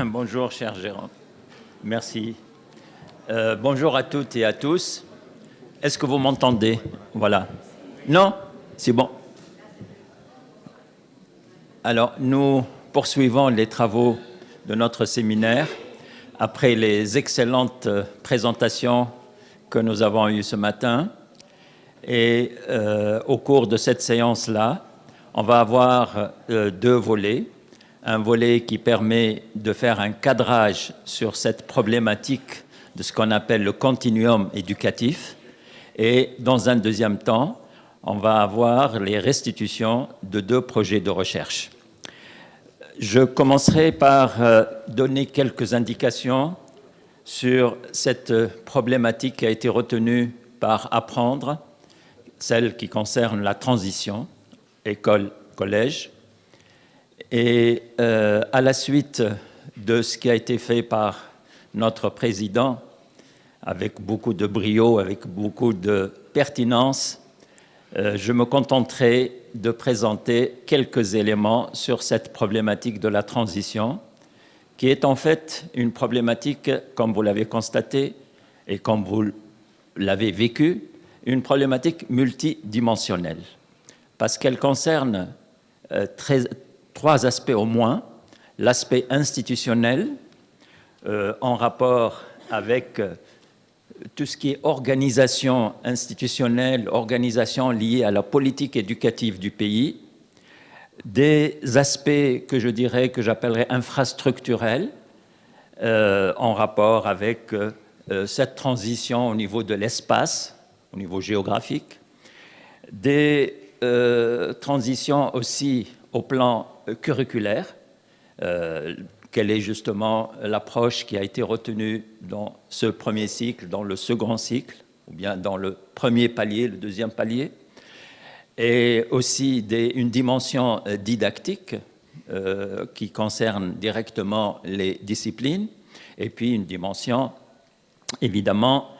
Bonjour, cher Jérôme. Merci. Bonjour à toutes et à tous. Est-ce que vous m'entendez? Voilà. Non? C'est bon. Alors, nous poursuivons les travaux de notre séminaire après les excellentes présentations que nous avons eues ce matin. Et au cours de cette séance-là, on va avoir deux volets. Un volet qui permet de faire un cadrage sur cette problématique de ce qu'on appelle le continuum éducatif. Et dans un deuxième temps, on va avoir les restitutions de deux projets de recherche. Je commencerai par donner quelques indications sur cette problématique qui a été retenue par Apprendre, celle qui concerne la transition école-collège. Et à la suite de ce qui a été fait par notre président, avec beaucoup de brio, avec beaucoup de pertinence, je me contenterai de présenter quelques éléments sur cette problématique de la transition, qui est en fait une problématique, comme vous l'avez constaté et comme vous l'avez vécu, une problématique multidimensionnelle, parce qu'elle concerne trois aspects au moins. L'aspect institutionnel, en rapport avec tout ce qui est organisation institutionnelle, organisation liée à la politique éducative du pays, des aspects que je dirais, que j'appellerais infrastructurels, en rapport avec cette transition au niveau de l'espace, au niveau géographique, des transitions aussi au plan curriculaire, quelle est justement l'approche qui a été retenue dans ce premier cycle, dans le second cycle, ou bien dans le premier palier, le deuxième palier, et aussi une dimension didactique qui concerne directement les disciplines, et puis une dimension évidemment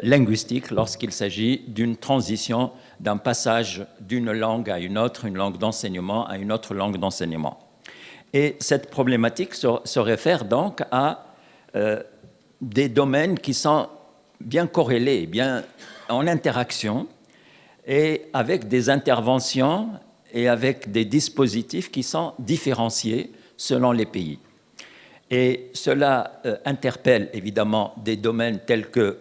linguistique lorsqu'il s'agit d'une transition, d'un passage d'une langue à une autre, une langue d'enseignement à une autre langue d'enseignement. Et cette problématique se réfère donc à des domaines qui sont bien corrélés, bien en interaction, et avec des interventions et avec des dispositifs qui sont différenciés selon les pays. Et cela interpelle évidemment des domaines tels que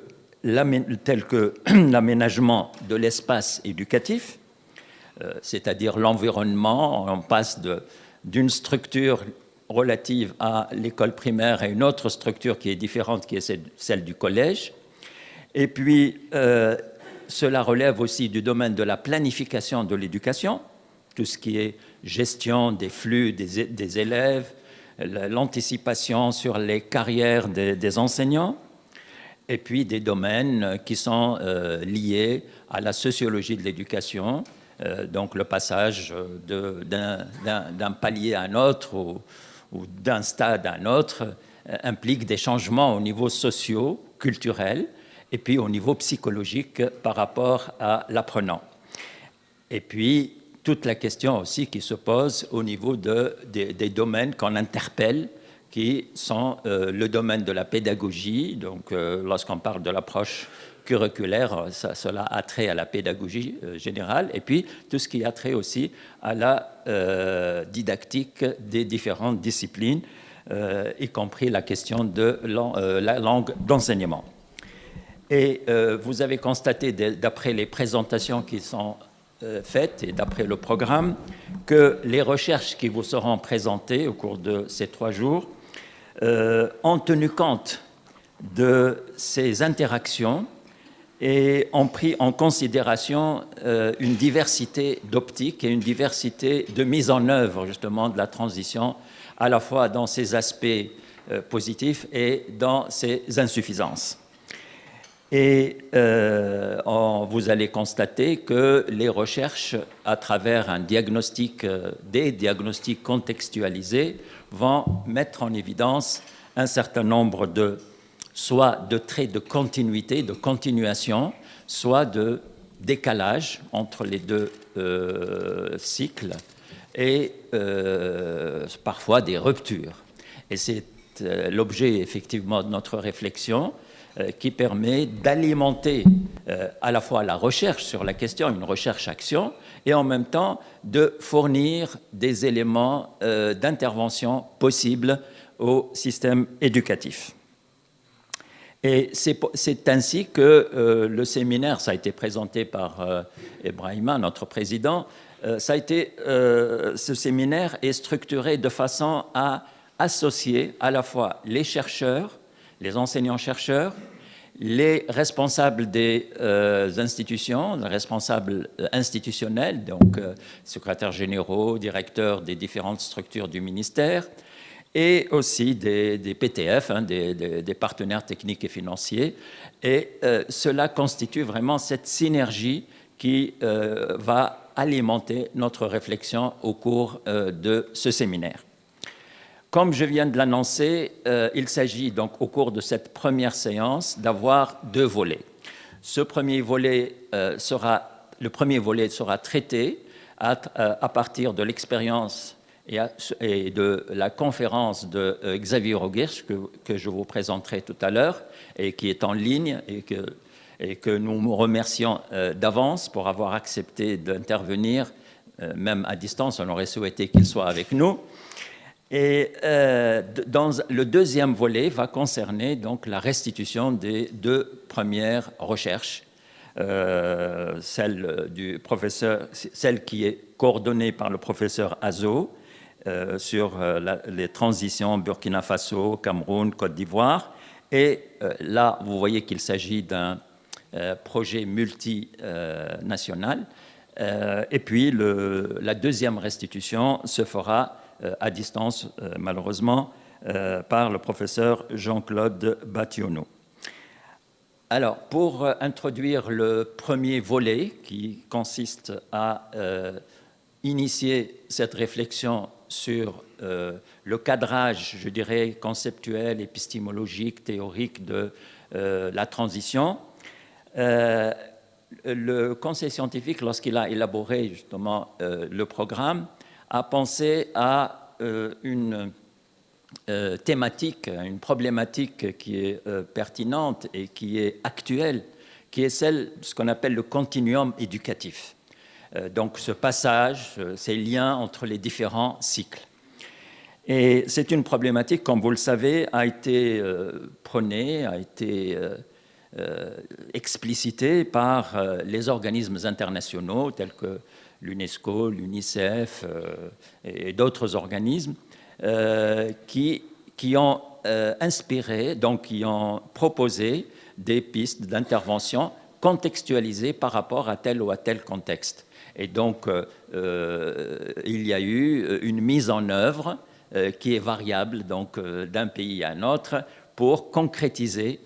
l'aménagement de l'espace éducatif, c'est-à-dire l'environnement. On passe d'une structure relative à l'école primaire à une autre structure qui est différente, qui est celle du collège. Et puis, cela relève aussi du domaine de la planification de l'éducation, tout ce qui est gestion des flux des élèves, l'anticipation sur les carrières des enseignants, et puis des domaines qui sont liés à la sociologie de l'éducation, donc le passage d'un palier à un autre ou d'un stade à un autre implique des changements au niveau socio-culturel et puis au niveau psychologique par rapport à l'apprenant. Et puis toute la question aussi qui se pose au niveau des domaines qu'on interpelle, qui sont le domaine de la pédagogie. Donc lorsqu'on parle de l'approche curriculaire, cela a trait à la pédagogie générale, et puis tout ce qui a trait aussi à la didactique des différentes disciplines, y compris la question de la langue d'enseignement. Et vous avez constaté, d'après les présentations qui sont faites et d'après le programme, que les recherches qui vous seront présentées au cours de ces 3 jours ont tenu compte de ces interactions et ont pris en considération une diversité d'optiques et une diversité de mise en œuvre justement de la transition, à la fois dans ses aspects positifs et dans ses insuffisances. Et vous allez constater que les recherches, à travers des diagnostics contextualisés, vont mettre en évidence un certain nombre soit de traits de continuité, de continuation, soit de décalage entre les deux cycles et parfois des ruptures. Et c'est c'est l'objet effectivement de notre réflexion, qui permet d'alimenter à la fois la recherche sur la question, une recherche-action, et en même temps de fournir des éléments d'intervention possibles au système éducatif. Et c'est ainsi que le séminaire, ça a été présenté par Ebrahima, notre président, ce séminaire est structuré de façon à associer à la fois les chercheurs, les enseignants-chercheurs, les responsables des institutions, les responsables institutionnels, donc secrétaires généraux, directeurs des différentes structures du ministère, et aussi des PTF, des partenaires techniques et financiers. Et cela constitue vraiment cette synergie qui va alimenter notre réflexion au cours de ce séminaire. Comme je viens de l'annoncer, il s'agit donc au cours de cette première séance d'avoir deux volets. Le premier volet sera traité à partir de l'expérience et de la conférence de Xavier Roguirch que je vous présenterai tout à l'heure et qui est en ligne et que nous remercions d'avance pour avoir accepté d'intervenir, même à distance. On aurait souhaité qu'il soit avec nous. Et dans le deuxième volet va concerner donc la restitution des deux premières recherches, celle qui est coordonnée par le professeur Azo sur les transitions Burkina Faso, Cameroun, Côte d'Ivoire. Et là, vous voyez qu'il s'agit d'un projet multinational. Et puis la deuxième restitution se fera à distance, malheureusement, par le professeur Jean-Claude Bationo. Alors, pour introduire le premier volet, qui consiste à initier cette réflexion sur le cadrage, je dirais, conceptuel, épistémologique, théorique de la transition, le Conseil scientifique, lorsqu'il a élaboré justement le programme, a pensé à une thématique, une problématique qui est pertinente et qui est actuelle, qui est celle de ce qu'on appelle le continuum éducatif. Donc ce passage, ces liens entre les différents cycles. Et c'est une problématique, comme vous le savez, a été prônée, a été explicitée par les organismes internationaux tels que l'UNESCO, l'UNICEF et d'autres organismes qui ont inspiré, donc qui ont proposé des pistes d'intervention contextualisées par rapport à tel ou à tel contexte. Et donc, il y a eu une mise en œuvre qui est variable donc, d'un pays à un autre pour concrétiser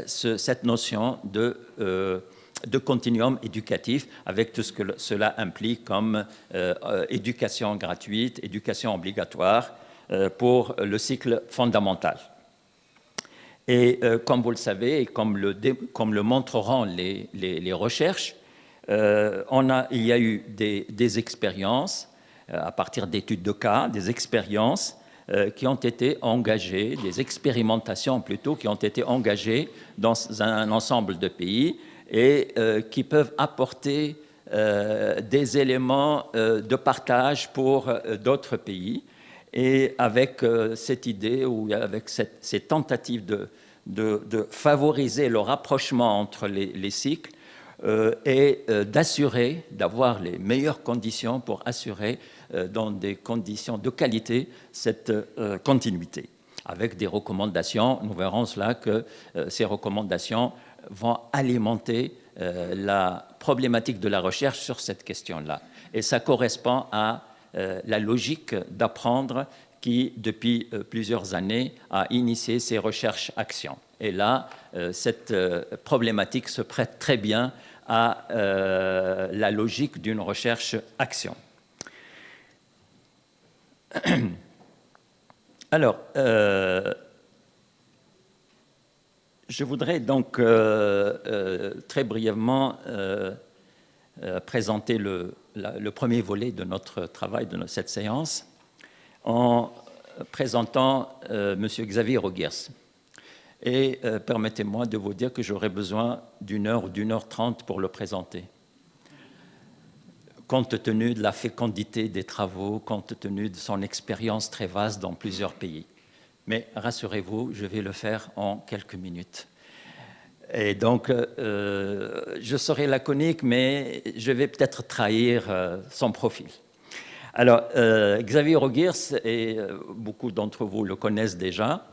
cette notion de continuum éducatif avec tout ce que cela implique comme éducation gratuite, éducation obligatoire pour le cycle fondamental. Et comme vous le savez, et comme le montreront les recherches, il y a eu des expériences à partir d'études de cas, des expériences qui ont été engagées, des expérimentations plutôt, qui ont été engagées dans un ensemble de pays et qui peuvent apporter des éléments de partage pour d'autres pays. Et avec cette idée, ou avec ces tentatives de favoriser le rapprochement entre les cycles et d'assurer, d'avoir les meilleures conditions pour assurer dans des conditions de qualité cette continuité. Avec des recommandations, nous verrons cela que ces recommandations vont alimenter la problématique de la recherche sur cette question-là. Et ça correspond à la logique d'apprendre qui, depuis plusieurs années, a initié ces recherches-actions. Et là, cette problématique se prête très bien à la logique d'une recherche-action. Alors, je voudrais donc très brièvement présenter le premier volet de notre travail, de cette séance, en présentant M. Xavier Rogiers. Et permettez-moi de vous dire que j'aurai besoin d'une heure ou d'1h30 pour le présenter. Compte tenu de la fécondité des travaux, compte tenu de son expérience très vaste dans plusieurs pays. Mais rassurez-vous, je vais le faire en quelques minutes. Et donc, je serai laconique, mais je vais peut-être trahir son profil. Alors, Xavier Rogiers, et beaucoup d'entre vous le connaissent déjà,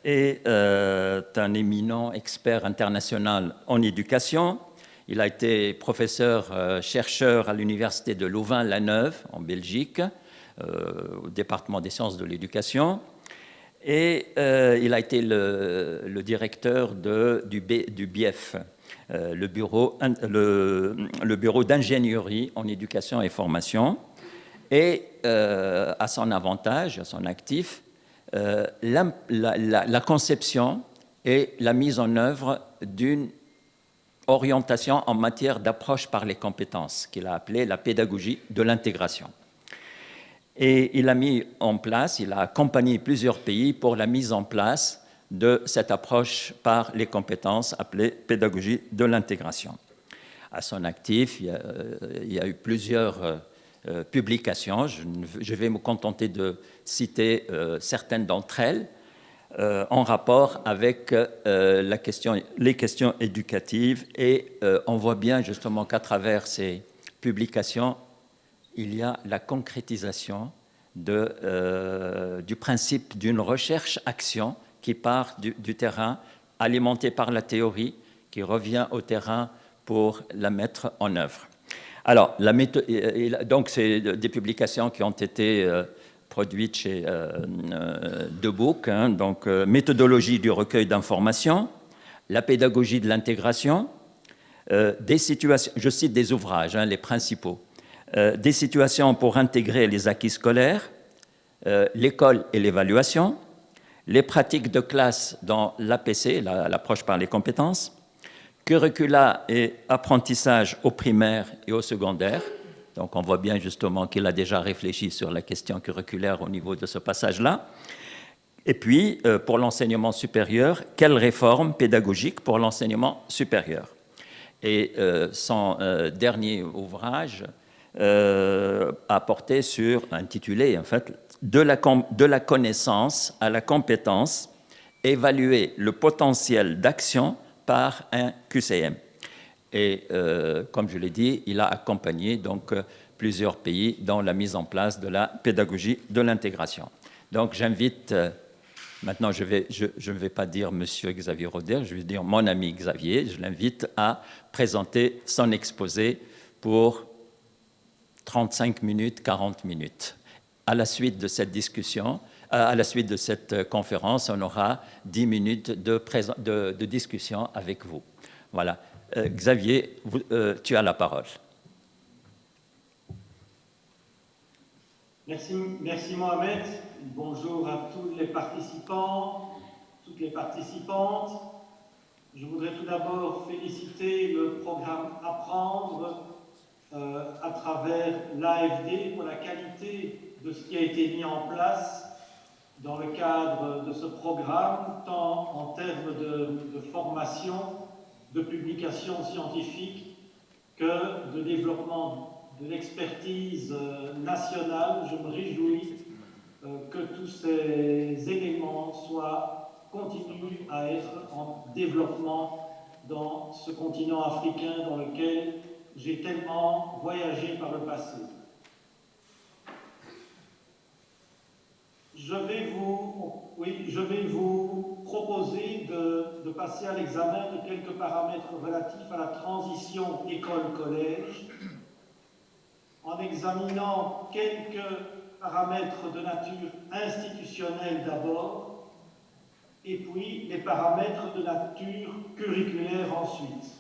est un éminent expert international en éducation. Il a été professeur-chercheur à l'université de Louvain-la-Neuve, en Belgique, au département des sciences de l'éducation. Et il a été le directeur du BIEF, le bureau d'ingénierie en éducation et formation. Et à son avantage, à son actif, la conception et la mise en œuvre d'une orientation en matière d'approche par les compétences, qu'il a appelée la pédagogie de l'intégration. Et il a mis en place, il a accompagné plusieurs pays pour la mise en place de cette approche par les compétences appelée pédagogie de l'intégration. À son actif, il y a eu plusieurs publications. Je vais me contenter de citer certaines d'entre elles en rapport avec les questions éducatives. Et on voit bien justement qu'à travers ces publications, il y a la concrétisation du principe d'une recherche-action qui part du terrain, alimentée par la théorie, qui revient au terrain pour la mettre en œuvre. Alors, donc, c'est des publications qui ont été produites chez De Boek, donc méthodologie du recueil d'informations, la pédagogie de l'intégration, des situations, je cite des ouvrages, les principaux, des situations pour intégrer les acquis scolaires, l'école et l'évaluation, les pratiques de classe dans l'APC, l'approche par les compétences, curricula et apprentissage au primaire et au secondaire. Donc on voit bien justement qu'il a déjà réfléchi sur la question curriculaire au niveau de ce passage-là. Et puis, pour l'enseignement supérieur, quelle réforme pédagogique pour l'enseignement supérieur? Et son dernier ouvrage a porté sur, intitulé en fait, de la connaissance à la compétence, évaluer le potentiel d'action par un QCM. Et comme je l'ai dit, il a accompagné donc plusieurs pays dans la mise en place de la pédagogie de l'intégration. Donc j'invite, maintenant je ne vais pas dire Monsieur Xavier Rogiers, je vais dire mon ami Xavier, je l'invite à présenter son exposé pour 35 minutes, 40 minutes. À la suite de cette discussion, à la suite de cette conférence, on aura 10 minutes de discussion avec vous. Voilà. Xavier, tu as la parole. Merci Mohamed. Bonjour à tous les participants, toutes les participantes. Je voudrais tout d'abord féliciter le programme Apprendre à travers l'AFD pour la qualité de ce qui a été mis en place dans le cadre de ce programme, tant en termes de formation, de publication scientifique que de développement de l'expertise nationale. Je me réjouis que tous ces éléments continuent à être en développement dans ce continent africain dans lequel j'ai tellement voyagé par le passé. Je vais vous proposer de passer à l'examen de quelques paramètres relatifs à la transition école-collège, en examinant quelques paramètres de nature institutionnelle d'abord, et puis les paramètres de nature curriculaire ensuite.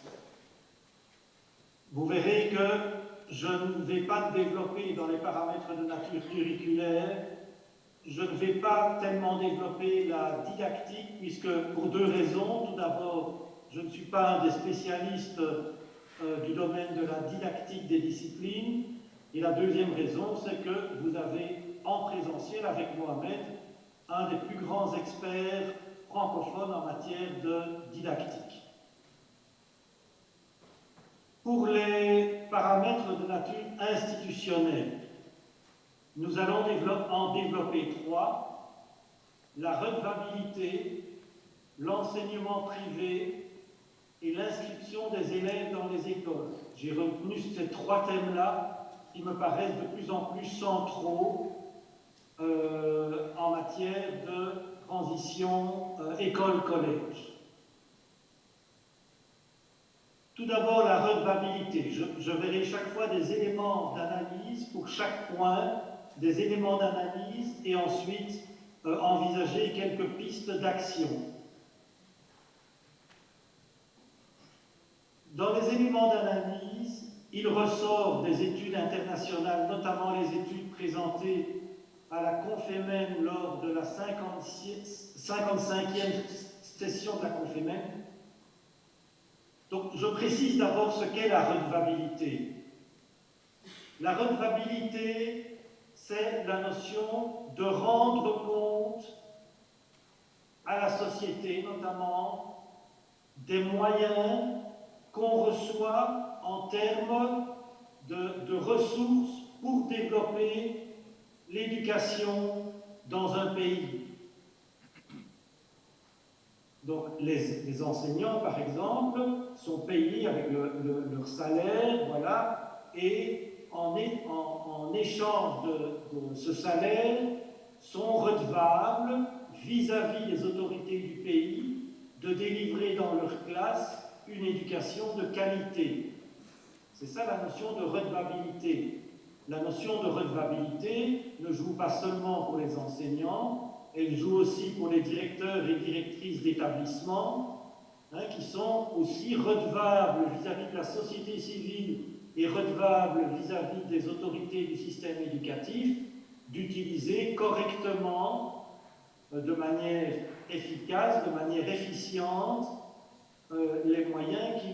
Vous verrez que je ne vais pas développer dans les paramètres de nature curriculaire. Je ne vais pas tellement développer la didactique, puisque pour deux raisons. Tout d'abord, je ne suis pas un des spécialistes du domaine de la didactique des disciplines. Et la deuxième raison, c'est que vous avez en présentiel avec Mohamed, un des plus grands experts francophones en matière de didactique. Pour les paramètres de nature institutionnelle, nous allons en développer 3: la redevabilité, l'enseignement privé et l'inscription des élèves dans les écoles. J'ai retenu ces 3 thèmes-là qui me paraissent de plus en plus centraux en matière de transition école-collège. Tout d'abord, la redevabilité. Je verrai chaque fois des éléments d'analyse pour chaque point, des éléments d'analyse, et ensuite envisager quelques pistes d'action. Dans les éléments d'analyse, il ressort des études internationales, notamment les études présentées à la Confémène lors de la 55e session de la Confémène. Donc, je précise d'abord ce qu'est la redevabilité. La redevabilité, c'est la notion de rendre compte à la société, notamment, des moyens qu'on reçoit en termes de ressources pour développer l'éducation dans un pays. Donc, les enseignants, par exemple, sont payés avec leur salaire, voilà, et en échange de ce salaire, sont redevables vis-à-vis des autorités du pays de délivrer dans leur classe une éducation de qualité. C'est ça la notion de redevabilité. La notion de redevabilité ne joue pas seulement pour les enseignants, elle joue aussi pour les directeurs et directrices d'établissements, qui sont aussi redevables vis-à-vis de la société civile et redevables vis-à-vis des autorités du système éducatif, d'utiliser correctement, de manière efficace, de manière efficiente, les moyens qui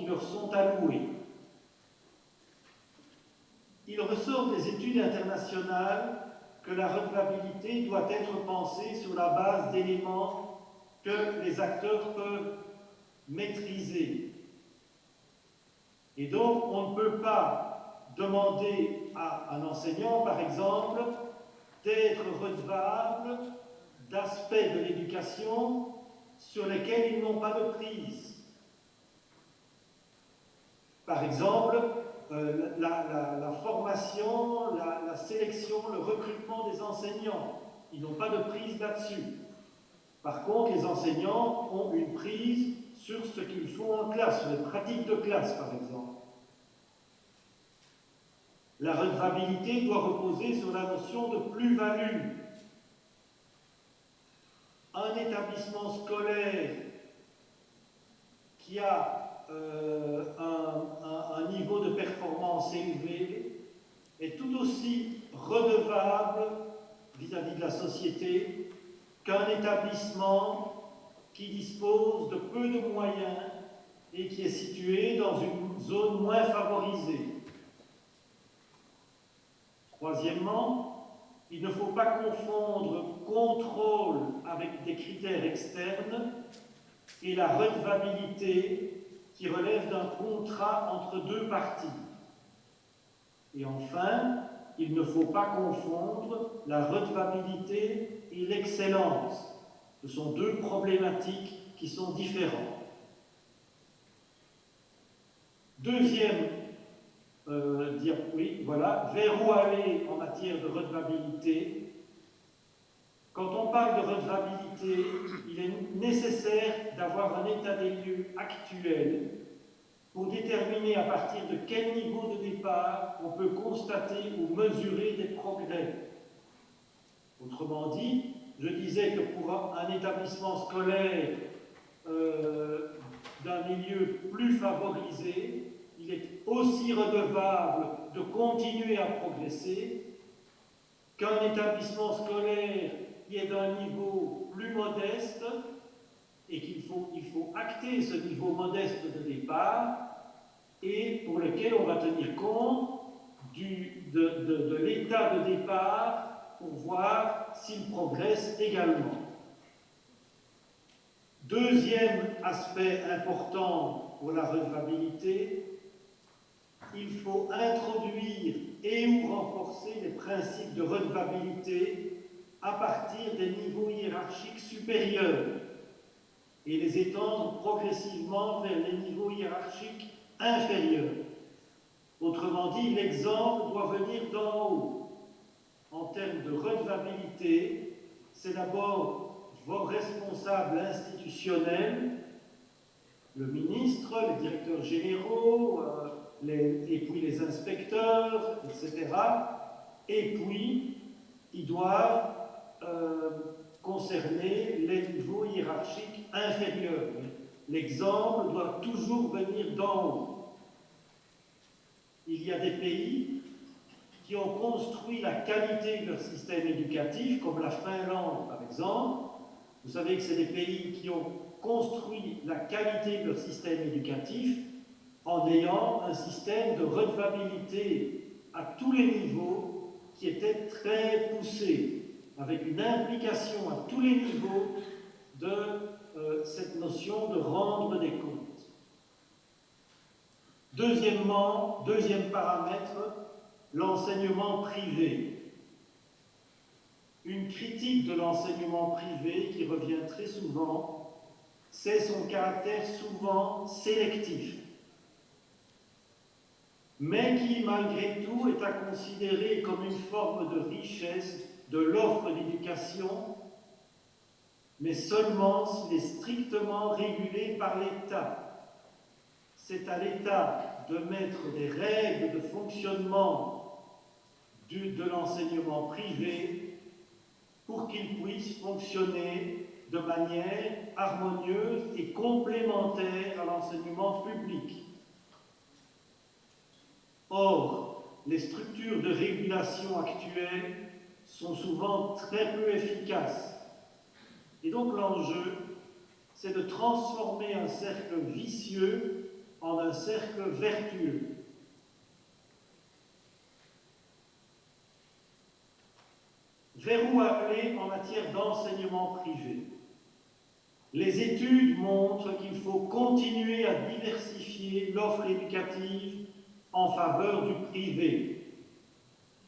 leur sont alloués. Il ressort des études internationales que la redevabilité doit être pensée sur la base d'éléments que les acteurs peuvent maîtriser. Et donc, on ne peut pas demander à un enseignant, par exemple, d'être redevable d'aspects de l'éducation sur lesquels ils n'ont pas de prise. Par exemple, la formation, la sélection, le recrutement des enseignants, ils n'ont pas de prise là-dessus. Par contre, les enseignants ont une prise sur ce qu'ils font en classe, sur les pratiques de classe, par exemple. La redevabilité doit reposer sur la notion de plus-value. Un établissement scolaire qui a un niveau de performance élevé est tout aussi redevable vis-à-vis de la société qu'un établissement qui dispose de peu de moyens et qui est situé dans une zone moins favorisée. Troisièmement, il ne faut pas confondre contrôle avec des critères externes et la redevabilité qui relève d'un contrat entre deux parties. Et enfin, il ne faut pas confondre la redevabilité et l'excellence. Ce sont deux problématiques qui sont différentes. Deuxième vers où aller en matière de redevabilité. Quand on parle de redevabilité, il est nécessaire d'avoir un état des lieux actuel pour déterminer à partir de quel niveau de départ on peut constater ou mesurer des progrès. Autrement dit, je disais que pour un établissement scolaire d'un milieu plus favorisé, il est aussi redevable de continuer à progresser qu'un établissement scolaire qui est d'un niveau plus modeste et qu'il faut acter ce niveau modeste de départ et pour lequel on va tenir compte de l'état de départ pour voir s'il progresse également. Deuxième aspect important pour la redevabilité, il faut introduire et ou renforcer les principes de redevabilité à partir des niveaux hiérarchiques supérieurs et les étendre progressivement vers les niveaux hiérarchiques inférieurs. Autrement dit, l'exemple doit venir d'en haut. En termes de redevabilité, c'est d'abord vos responsables institutionnels, le ministre, les directeurs généraux, et puis les inspecteurs, etc. Et puis, ils doivent concerner les niveaux hiérarchiques inférieurs. L'exemple doit toujours venir d'en haut. Il y a des pays qui ont construit la qualité de leur système éducatif, comme la Finlande par exemple. Vous savez que c'est des pays qui ont construit la qualité de leur système éducatif en ayant un système de redevabilité à tous les niveaux qui était très poussé, avec une implication à tous les niveaux de cette notion de rendre des comptes. Deuxièmement, deuxième paramètre, l'enseignement privé. Une critique de l'enseignement privé qui revient très souvent, c'est son caractère souvent sélectif, mais qui, malgré tout, est à considérer comme une forme de richesse de l'offre d'éducation, mais seulement s'il est strictement régulé par l'État. C'est à l'État de mettre des règles de fonctionnement de l'enseignement privé pour qu'il puisse fonctionner de manière harmonieuse et complémentaire à l'enseignement public. Or, les structures de régulation actuelles sont souvent très peu efficaces. Et donc l'enjeu, c'est de transformer un cercle vicieux en un cercle vertueux. Vers où aller en matière d'enseignement privé? Les études montrent qu'il faut continuer à diversifier l'offre éducative en faveur du privé.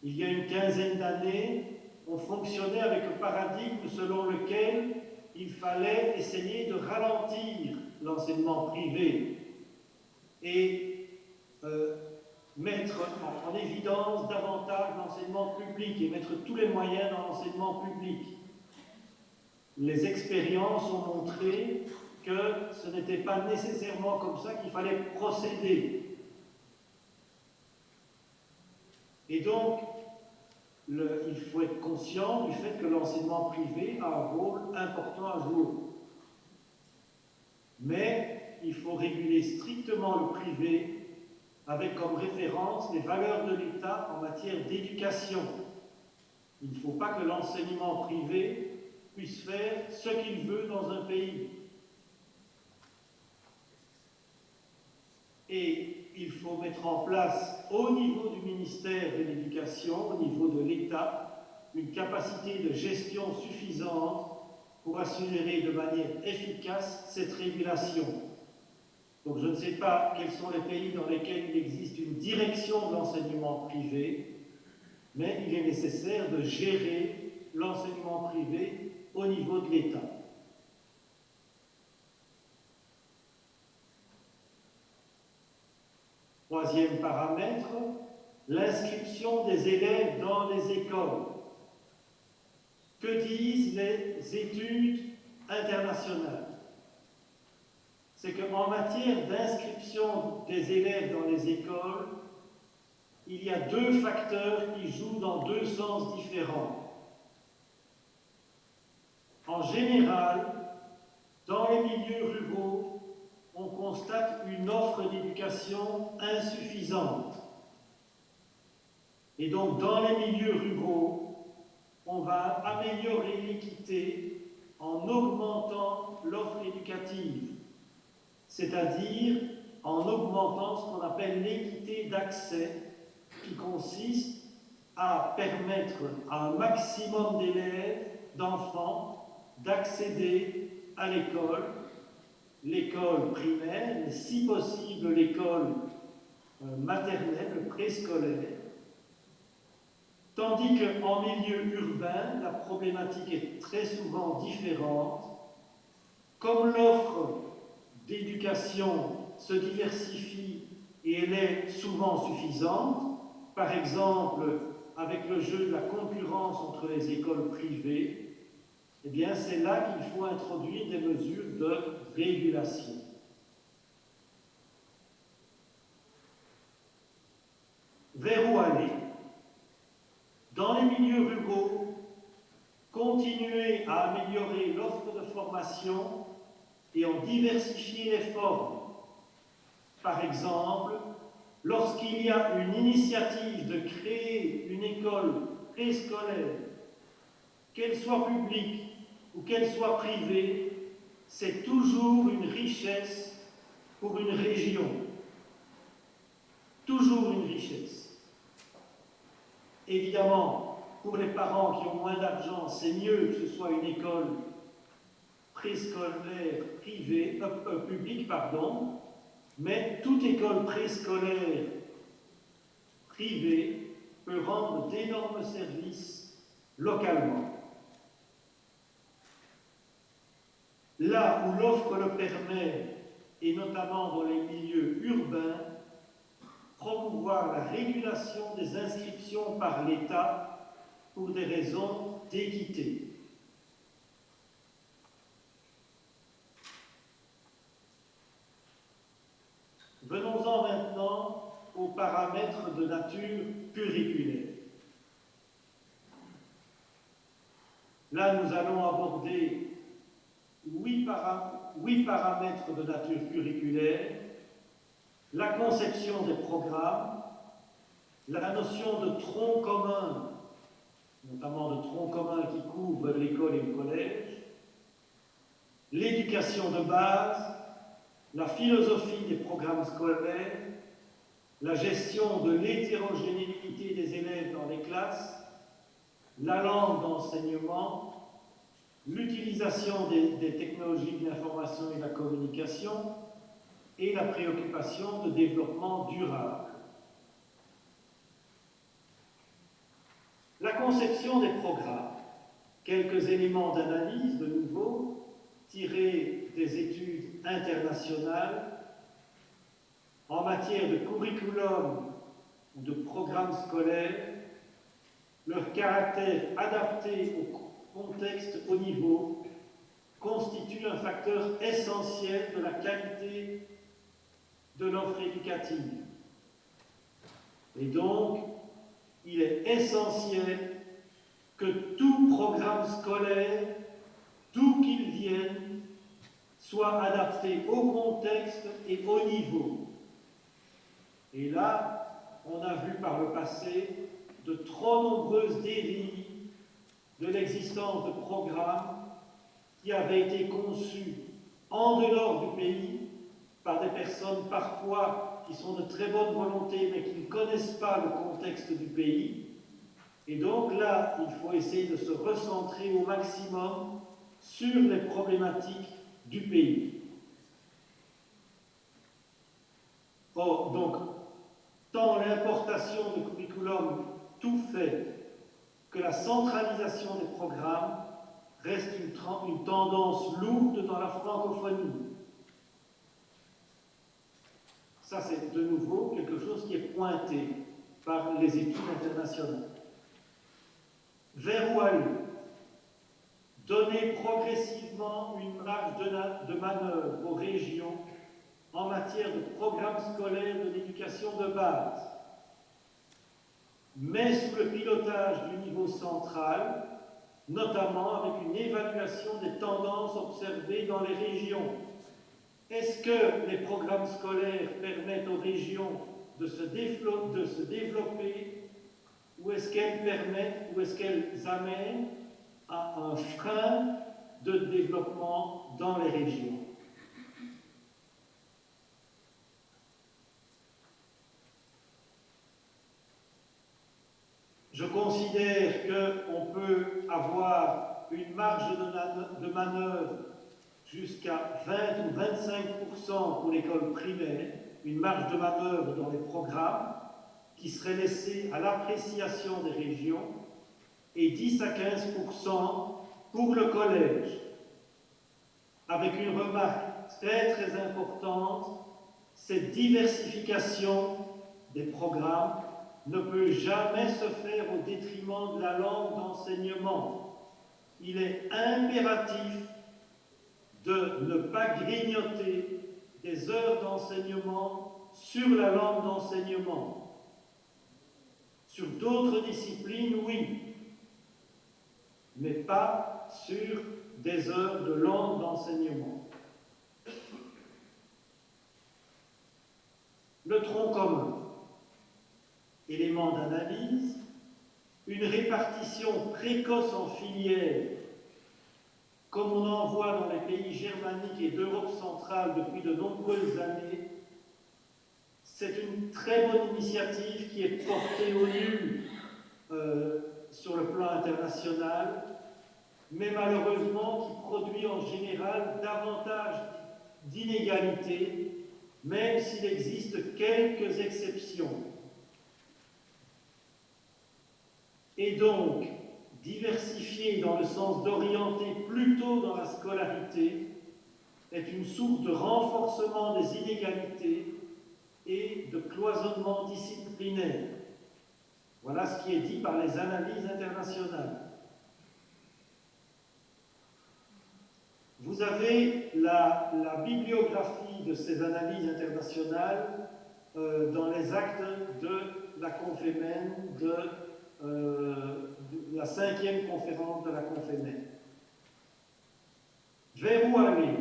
Il y a une quinzaine d'années, on fonctionnait avec le paradigme selon lequel il fallait essayer de ralentir l'enseignement privé et mettre en évidence davantage l'enseignement public et mettre tous les moyens dans l'enseignement public. Les expériences ont montré que ce n'était pas nécessairement comme ça qu'il fallait procéder. Et donc, il faut être conscient du fait que l'enseignement privé a un rôle important à jouer. Mais il faut réguler strictement le privé avec comme référence les valeurs de l'État en matière d'éducation. Il ne faut pas que l'enseignement privé puisse faire ce qu'il veut dans un pays. Et il faut mettre en place au niveau du ministère de l'Éducation, au niveau de l'État, une capacité de gestion suffisante pour assurer de manière efficace cette régulation. Donc je ne sais pas quels sont les pays dans lesquels il existe une direction de l'enseignement privé, mais il est nécessaire de gérer l'enseignement privé au niveau de l'État. Troisième paramètre, l'inscription des élèves dans les écoles. Que disent les études internationales? C'est qu'en matière d'inscription des élèves dans les écoles, il y a deux facteurs qui jouent dans deux sens différents. En général, dans les milieux ruraux, on constate une offre d'éducation insuffisante. Et donc, dans les milieux ruraux, on va améliorer l'équité en augmentant l'offre éducative, c'est-à-dire en augmentant ce qu'on appelle l'équité d'accès, qui consiste à permettre à un maximum d'élèves, d'enfants, d'accéder à l'école primaire, mais si possible l'école maternelle, préscolaire, tandis qu'en milieu urbain, la problématique est très souvent différente. Comme l'offre d'éducation se diversifie et elle est souvent suffisante, par exemple avec le jeu de la concurrence entre les écoles privées, eh bien c'est là qu'il faut introduire des mesures de régulation. Vers où aller? Dans les milieux ruraux, continuer à améliorer l'offre de formation et en diversifier les formes. Par exemple, lorsqu'il y a une initiative de créer une école préscolaire, qu'elle soit publique ou qu'elle soit privée, c'est toujours une richesse pour une région. Toujours une richesse. Évidemment, pour les parents qui ont moins d'argent, c'est mieux que ce soit une école préscolaire publique, mais toute école préscolaire privée peut rendre d'énormes services localement. Là où l'offre le permet, et notamment dans les milieux urbains, promouvoir la régulation des inscriptions par l'État pour des raisons d'équité. Venons-en maintenant aux paramètres de nature curriculaire. Là, nous allons aborder 8 paramètres de nature curriculaire: la conception des programmes, la notion de tronc commun, notamment de tronc commun qui couvre l'école et le collège, l'éducation de base, la philosophie des programmes scolaires, la gestion de l'hétérogénéité des élèves dans les classes, la langue d'enseignement, l'utilisation des technologies de l'information et de la communication et la préoccupation de développement durable. La conception des programmes, quelques éléments d'analyse de nouveau, tirés des études internationales en matière de curriculum ou de programmes scolaires, leur caractère adapté au contexte au niveau constitue un facteur essentiel de la qualité de l'offre éducative. Et donc, il est essentiel que tout programme scolaire, d'où qu'il vienne, soit adapté au contexte et au niveau. Et là, on a vu par le passé de trop nombreuses dérives de l'existence de programmes qui avaient été conçus en dehors du pays par des personnes parfois qui sont de très bonne volonté mais qui ne connaissent pas le contexte du pays. Et donc là, il faut essayer de se recentrer au maximum sur les problématiques du pays. Or, donc, tant l'importation de curriculum tout fait que la centralisation des programmes reste une tendance lourde dans la francophonie. Ça, c'est de nouveau quelque chose qui est pointé par les études internationales. Vers où aller? Donner progressivement une marge de manœuvre aux régions en matière de programmes scolaires de l'éducation de base, mais sous le pilotage du niveau central, notamment avec une évaluation des tendances observées dans les régions. Est-ce que les programmes scolaires permettent aux régions de se développer, ou est-ce qu'elles permettent, ou est-ce qu'elles amènent à un frein de développement dans les régions? Je considère qu'on peut avoir une marge de manœuvre jusqu'à 20 ou 25% pour l'école primaire, une marge de manœuvre dans les programmes qui serait laissée à l'appréciation des régions, et 10 à 15% pour le collège, avec une remarque très très importante: cette diversification des programmes ne peut jamais se faire au détriment de la langue d'enseignement. Il est impératif de ne pas grignoter des heures d'enseignement sur la langue d'enseignement. Sur d'autres disciplines, oui, mais pas sur des heures de langue d'enseignement. Le tronc commun, élément d'analyse, une répartition précoce en filières, comme on en voit dans les pays germaniques et d'Europe centrale depuis de nombreuses années. C'est une très bonne initiative qui est portée au nu sur le plan international, mais malheureusement qui produit en général davantage d'inégalités, même s'il existe quelques exceptions. Et donc, diversifier dans le sens d'orienter plutôt dans la scolarité est une source de renforcement des inégalités et de cloisonnement disciplinaire. Voilà ce qui est dit par les analyses internationales. Vous avez la bibliographie de ces analyses internationales dans les actes de la Confémène, de la 5e conférence de la Confémène. Vers où aller?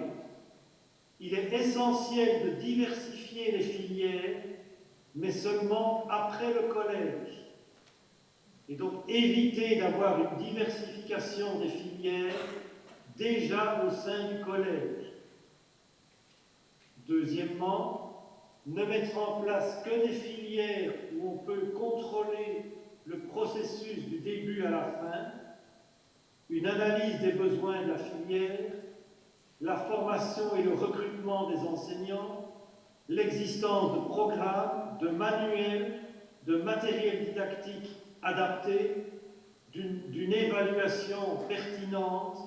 Il est essentiel de diversifier les filières, mais seulement après le collège. Et donc éviter d'avoir une diversification des filières déjà au sein du collège. Deuxièmement, ne mettre en place que des filières où on peut contrôler le processus du début à la fin, une analyse des besoins de la filière, la formation et le recrutement des enseignants, l'existence de programmes, de manuels, de matériel didactique adapté, d'une évaluation pertinente.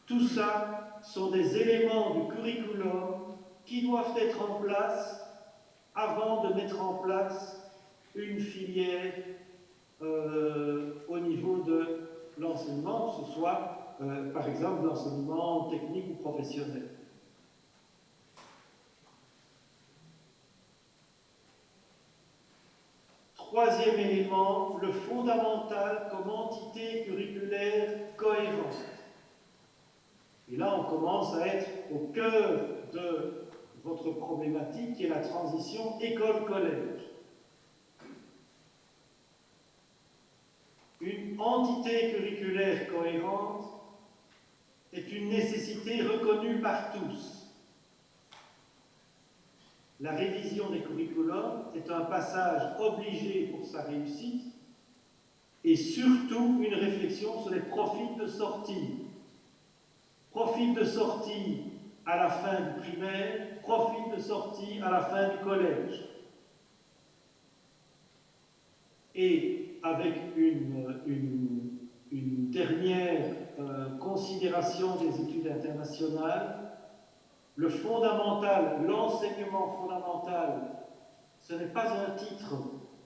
Tout ça sont des éléments du curriculum qui doivent être en place avant de mettre en place une filière au niveau de l'enseignement, que ce soit par exemple l'enseignement technique ou professionnel. Troisième élément, le fondamental comme entité curriculaire cohérente. Et là, on commence à être au cœur de votre problématique qui est la transition école-collège. Une entité curriculaire cohérente est une nécessité reconnue par tous. La révision des curriculums est un passage obligé pour sa réussite et surtout une réflexion sur les profils de sortie. Profil de sortie à la fin du primaire, profil de sortie à la fin du collège. Et avec une dernière considération des études internationales, le fondamental, l'enseignement fondamental, ce n'est pas un titre,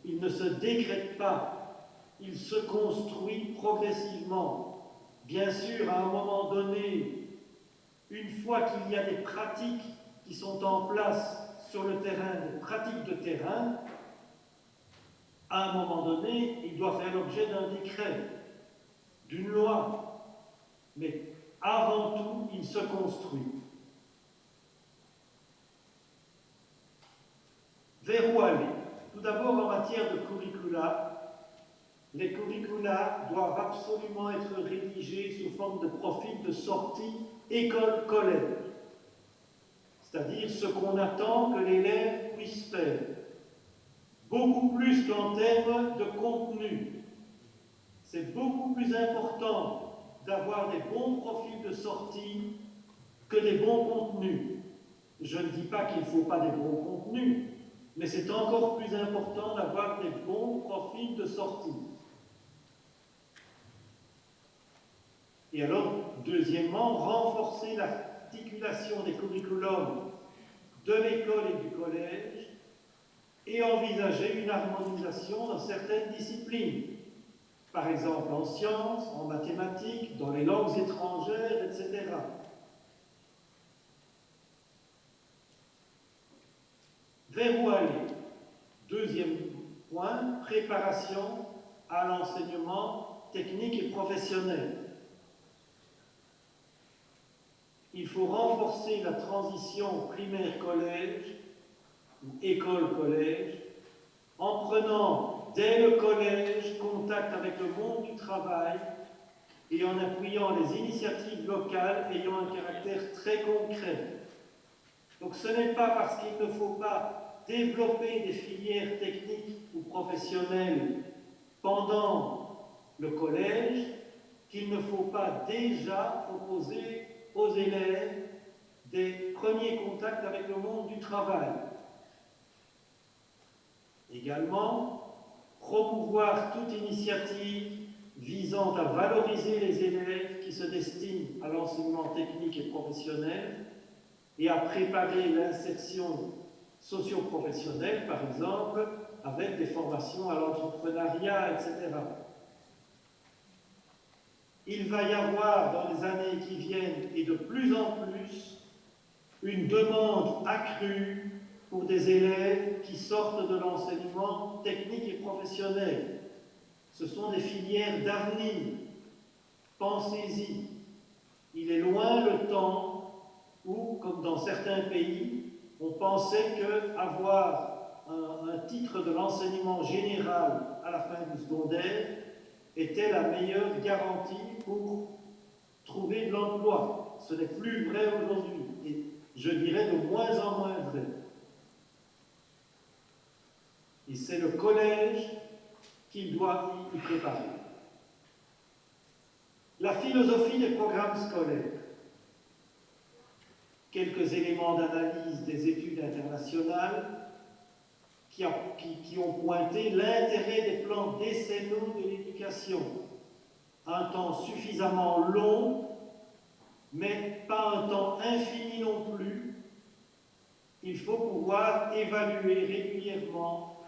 il ne se décrète pas, il se construit progressivement. Bien sûr, à un moment donné, une fois qu'il y a des pratiques qui sont en place sur le terrain, des pratiques de terrain, à un moment donné, il doit faire l'objet d'un décret, d'une loi. Mais avant tout, il se construit. Vers où aller? Tout d'abord, en matière de curricula, les curricula doivent absolument être rédigés sous forme de profil de sortie école-collège, c'est-à-dire ce qu'on attend que l'élève puisse faire, beaucoup plus qu'en termes de contenu. c'est beaucoup plus important d'avoir des bons profils de sortie que des bons contenus. Je ne dis pas qu'il ne faut pas des bons contenus, mais c'est encore plus important d'avoir des bons profils de sortie. Et alors, deuxièmement, renforcer l'articulation des curriculums de l'école et du collège et envisager une harmonisation dans certaines disciplines, par exemple en sciences, en mathématiques, dans les langues étrangères, etc. Vers où aller? Deuxième point, préparation à l'enseignement technique et professionnel. Il faut renforcer la transition primaire-collège ou école-collège en prenant dès le collège contact avec le monde du travail et en appuyant les initiatives locales ayant un caractère très concret. Donc ce n'est pas parce qu'il ne faut pas développer des filières techniques ou professionnelles pendant le collège qu'il ne faut pas déjà proposer aux élèves des premiers contacts avec le monde du travail. Également, promouvoir toute initiative visant à valoriser les élèves qui se destinent à l'enseignement technique et professionnel et à préparer l'insertion socio-professionnelle, par exemple, avec des formations à l'entrepreneuriat, etc. Il va y avoir dans les années qui viennent, et de plus en plus, une demande accrue pour des élèves qui sortent de l'enseignement technique et professionnel. Ce sont des filières d'avenir. Pensez-y. Il est loin le temps où, comme dans certains pays, on pensait qu'avoir un titre de l'enseignement général à la fin du secondaire était la meilleure garantie pour trouver de l'emploi. Ce n'est plus vrai aujourd'hui, et je dirais de moins en moins vrai. Et c'est le collège qui doit y préparer. La philosophie des programmes scolaires. Quelques éléments d'analyse des études internationales qui ont pointé l'intérêt des plans décennaux de l'éducation. Un temps suffisamment long, mais pas un temps infini non plus. Il faut pouvoir évaluer régulièrement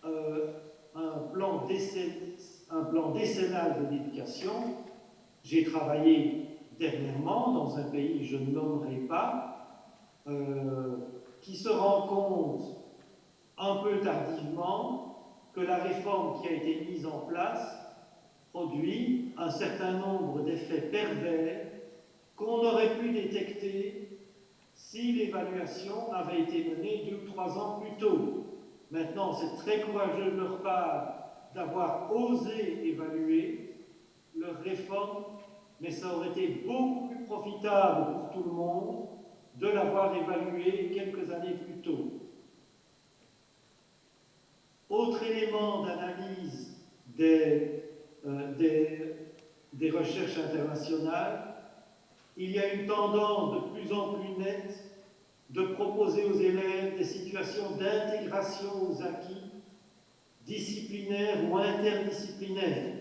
un plan décennal de l'éducation. J'ai travaillé dernièrement dans un pays que je ne nommerai pas, qui se rend compte un peu tardivement que la réforme qui a été mise en place produit un certain nombre d'effets pervers qu'on aurait pu détecter si l'évaluation avait été menée 2 ou 3 ans plus tôt. Maintenant, c'est très courageux de leur part d'avoir osé évaluer leur réforme, mais ça aurait été beaucoup plus profitable pour tout le monde de l'avoir évaluée quelques années plus tôt. Autre élément d'analyse des recherches internationales, il y a une tendance de plus en plus nette de proposer aux élèves des situations d'intégration aux acquis disciplinaires ou interdisciplinaires.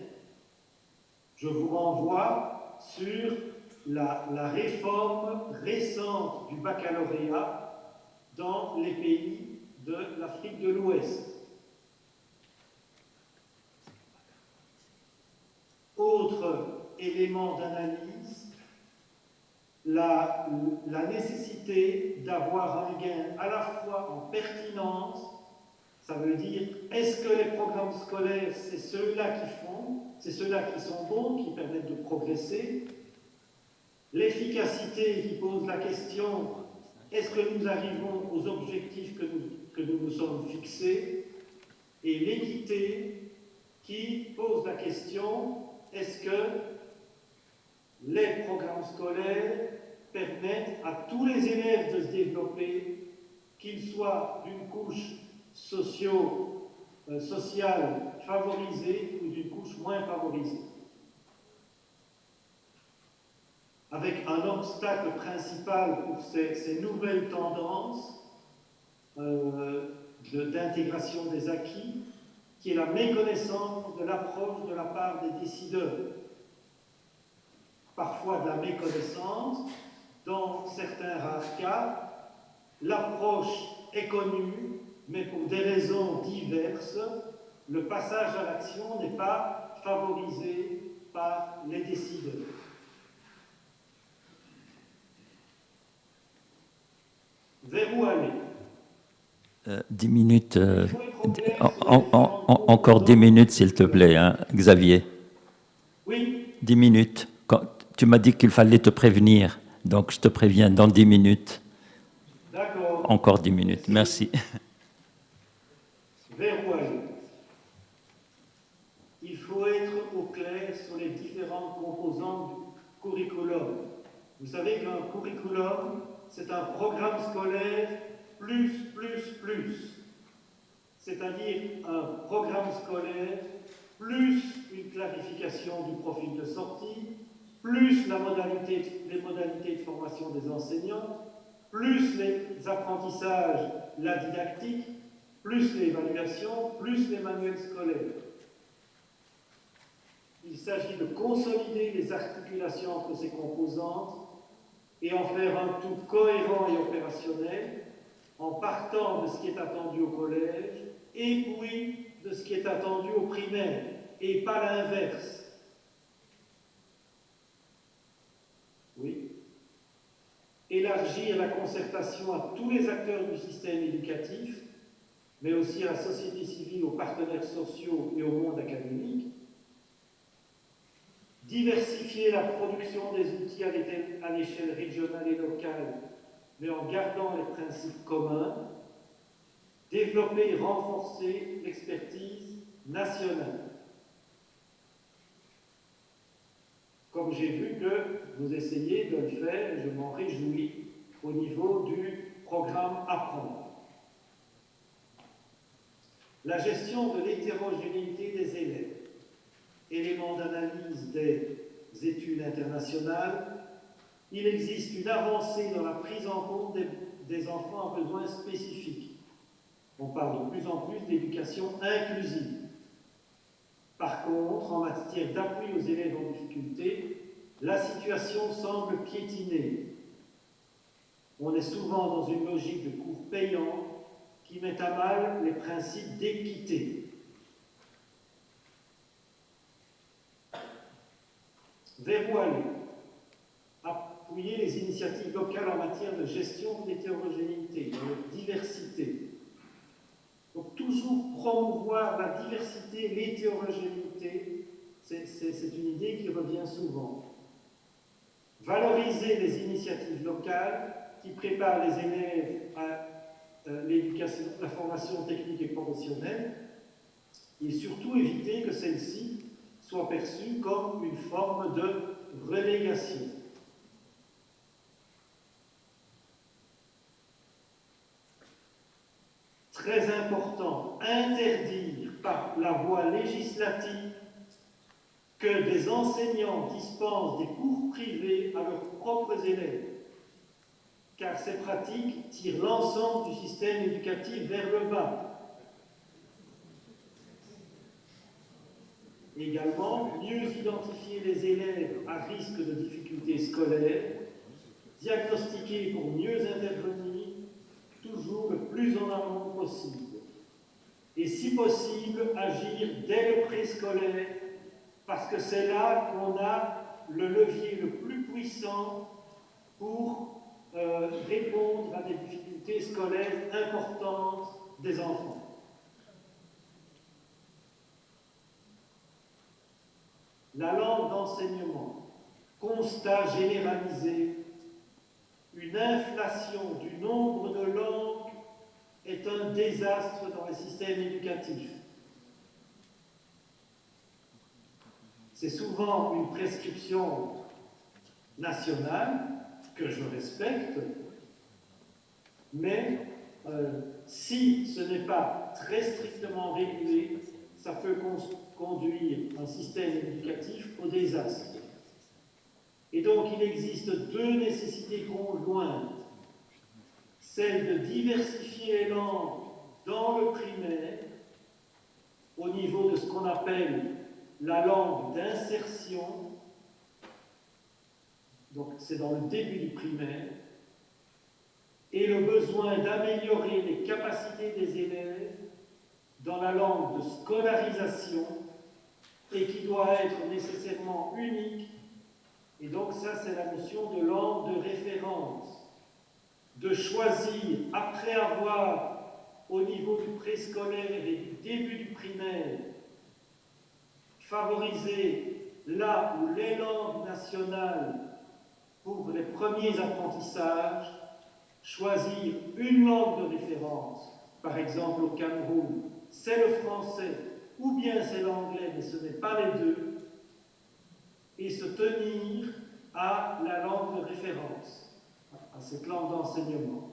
Je vous renvoie sur la réforme récente du baccalauréat dans les pays de l'Afrique de l'Ouest. Autre élément d'analyse, la nécessité d'avoir un gain à la fois en pertinence, ça veut dire, est-ce que les programmes scolaires, c'est ceux-là qui font, c'est ceux-là qui sont bons, qui permettent de progresser, l'efficacité qui pose la question, est-ce que nous arrivons aux objectifs que nous nous sommes fixés, et l'équité qui pose la question, est-ce que les programmes scolaires permettent à tous les élèves de se développer, qu'ils soient d'une couche sociale favorisée ou d'une couche couches moins favorisées. Avec un obstacle principal pour ces nouvelles tendances d'intégration des acquis, qui est la méconnaissance de l'approche de la part des décideurs. Parfois de la méconnaissance, dans certains rares cas, l'approche est connue, mais pour des raisons diverses, le passage à l'action n'est pas favorisé par les décideurs. Vers où aller? 10 minutes, encore 10 minutes s'il te plaît, hein, Xavier. Oui. 10 minutes. Tu m'as dit qu'il fallait te prévenir, donc je te préviens dans 10 minutes. D'accord. Encore 10 minutes, merci. Vers où aller? Il faut être au clair sur les différentes composantes du curriculum. Vous savez qu'un curriculum, c'est un programme scolaire plus. C'est-à-dire un programme scolaire plus une clarification du profil de sortie, plus les modalités de formation des enseignants, plus les apprentissages, la didactique, plus l'évaluation, plus les manuels scolaires. Il s'agit de consolider les articulations entre ces composantes et en faire un tout cohérent et opérationnel en partant de ce qui est attendu au collège et puis de ce qui est attendu au primaire et pas l'inverse. Oui. Élargir la concertation à tous les acteurs du système éducatif, mais aussi à la société civile, aux partenaires sociaux et au monde académique. Diversifier la production des outils à l'échelle régionale et locale, mais en gardant les principes communs. Développer et renforcer l'expertise nationale. Comme j'ai vu que vous essayez de le faire, je m'en réjouis, au niveau du programme Apprendre. La gestion de l'hétérogénéité des élèves, élément d'analyse des études internationales, il existe une avancée dans la prise en compte des enfants à besoins spécifiques. On parle de plus en plus d'éducation inclusive. Par contre, en matière d'appui aux élèves en difficulté, la situation semble piétiner. On est souvent dans une logique de cours payants qui met à mal les principes d'équité. Vers où aller? Appuyer les initiatives locales en matière de gestion de l'hétérogénéité, de la diversité. Donc toujours promouvoir la diversité, l'hétérogénéité, c'est une idée qui revient souvent. Valoriser les initiatives locales qui préparent les élèves à l'éducation, la formation technique et professionnelle, et surtout éviter que celle-ci soit perçue comme une forme de relégation. Très important, interdire par la voie législative que des enseignants dispensent des cours privés à leurs propres élèves, car ces pratiques tirent l'ensemble du système éducatif vers le bas. Également, mieux identifier les élèves à risque de difficultés scolaires, diagnostiquer pour mieux intervenir, toujours le plus en amont possible. Et si possible, agir dès le préscolaire, parce que c'est là qu'on a le levier le plus puissant pour répondre à des difficultés scolaires importantes des enfants. La langue d'enseignement, constat généralisé, une inflation du nombre de langues est un désastre dans le système éducatif. C'est souvent une prescription nationale que je respecte, mais si ce n'est pas très strictement régulé, ça peut conduire un système éducatif au désastre. Et donc, il existe deux nécessités conjointes. Celle de diversifier les langues dans le primaire, au niveau de ce qu'on appelle la langue d'insertion. Donc, c'est dans le début du primaire. Et le besoin d'améliorer les capacités des élèves dans la langue de scolarisation et qui doit être nécessairement unique. Et donc ça, c'est la notion de langue de référence. De choisir, après avoir, au niveau du préscolaire et du début du primaire, favoriser là où les langues nationales pour les premiers apprentissages, choisir une langue de référence. Par exemple, au Cameroun, c'est le français ou bien c'est l'anglais, mais ce n'est pas les deux, et se tenir à la langue de référence, à cette langue d'enseignement.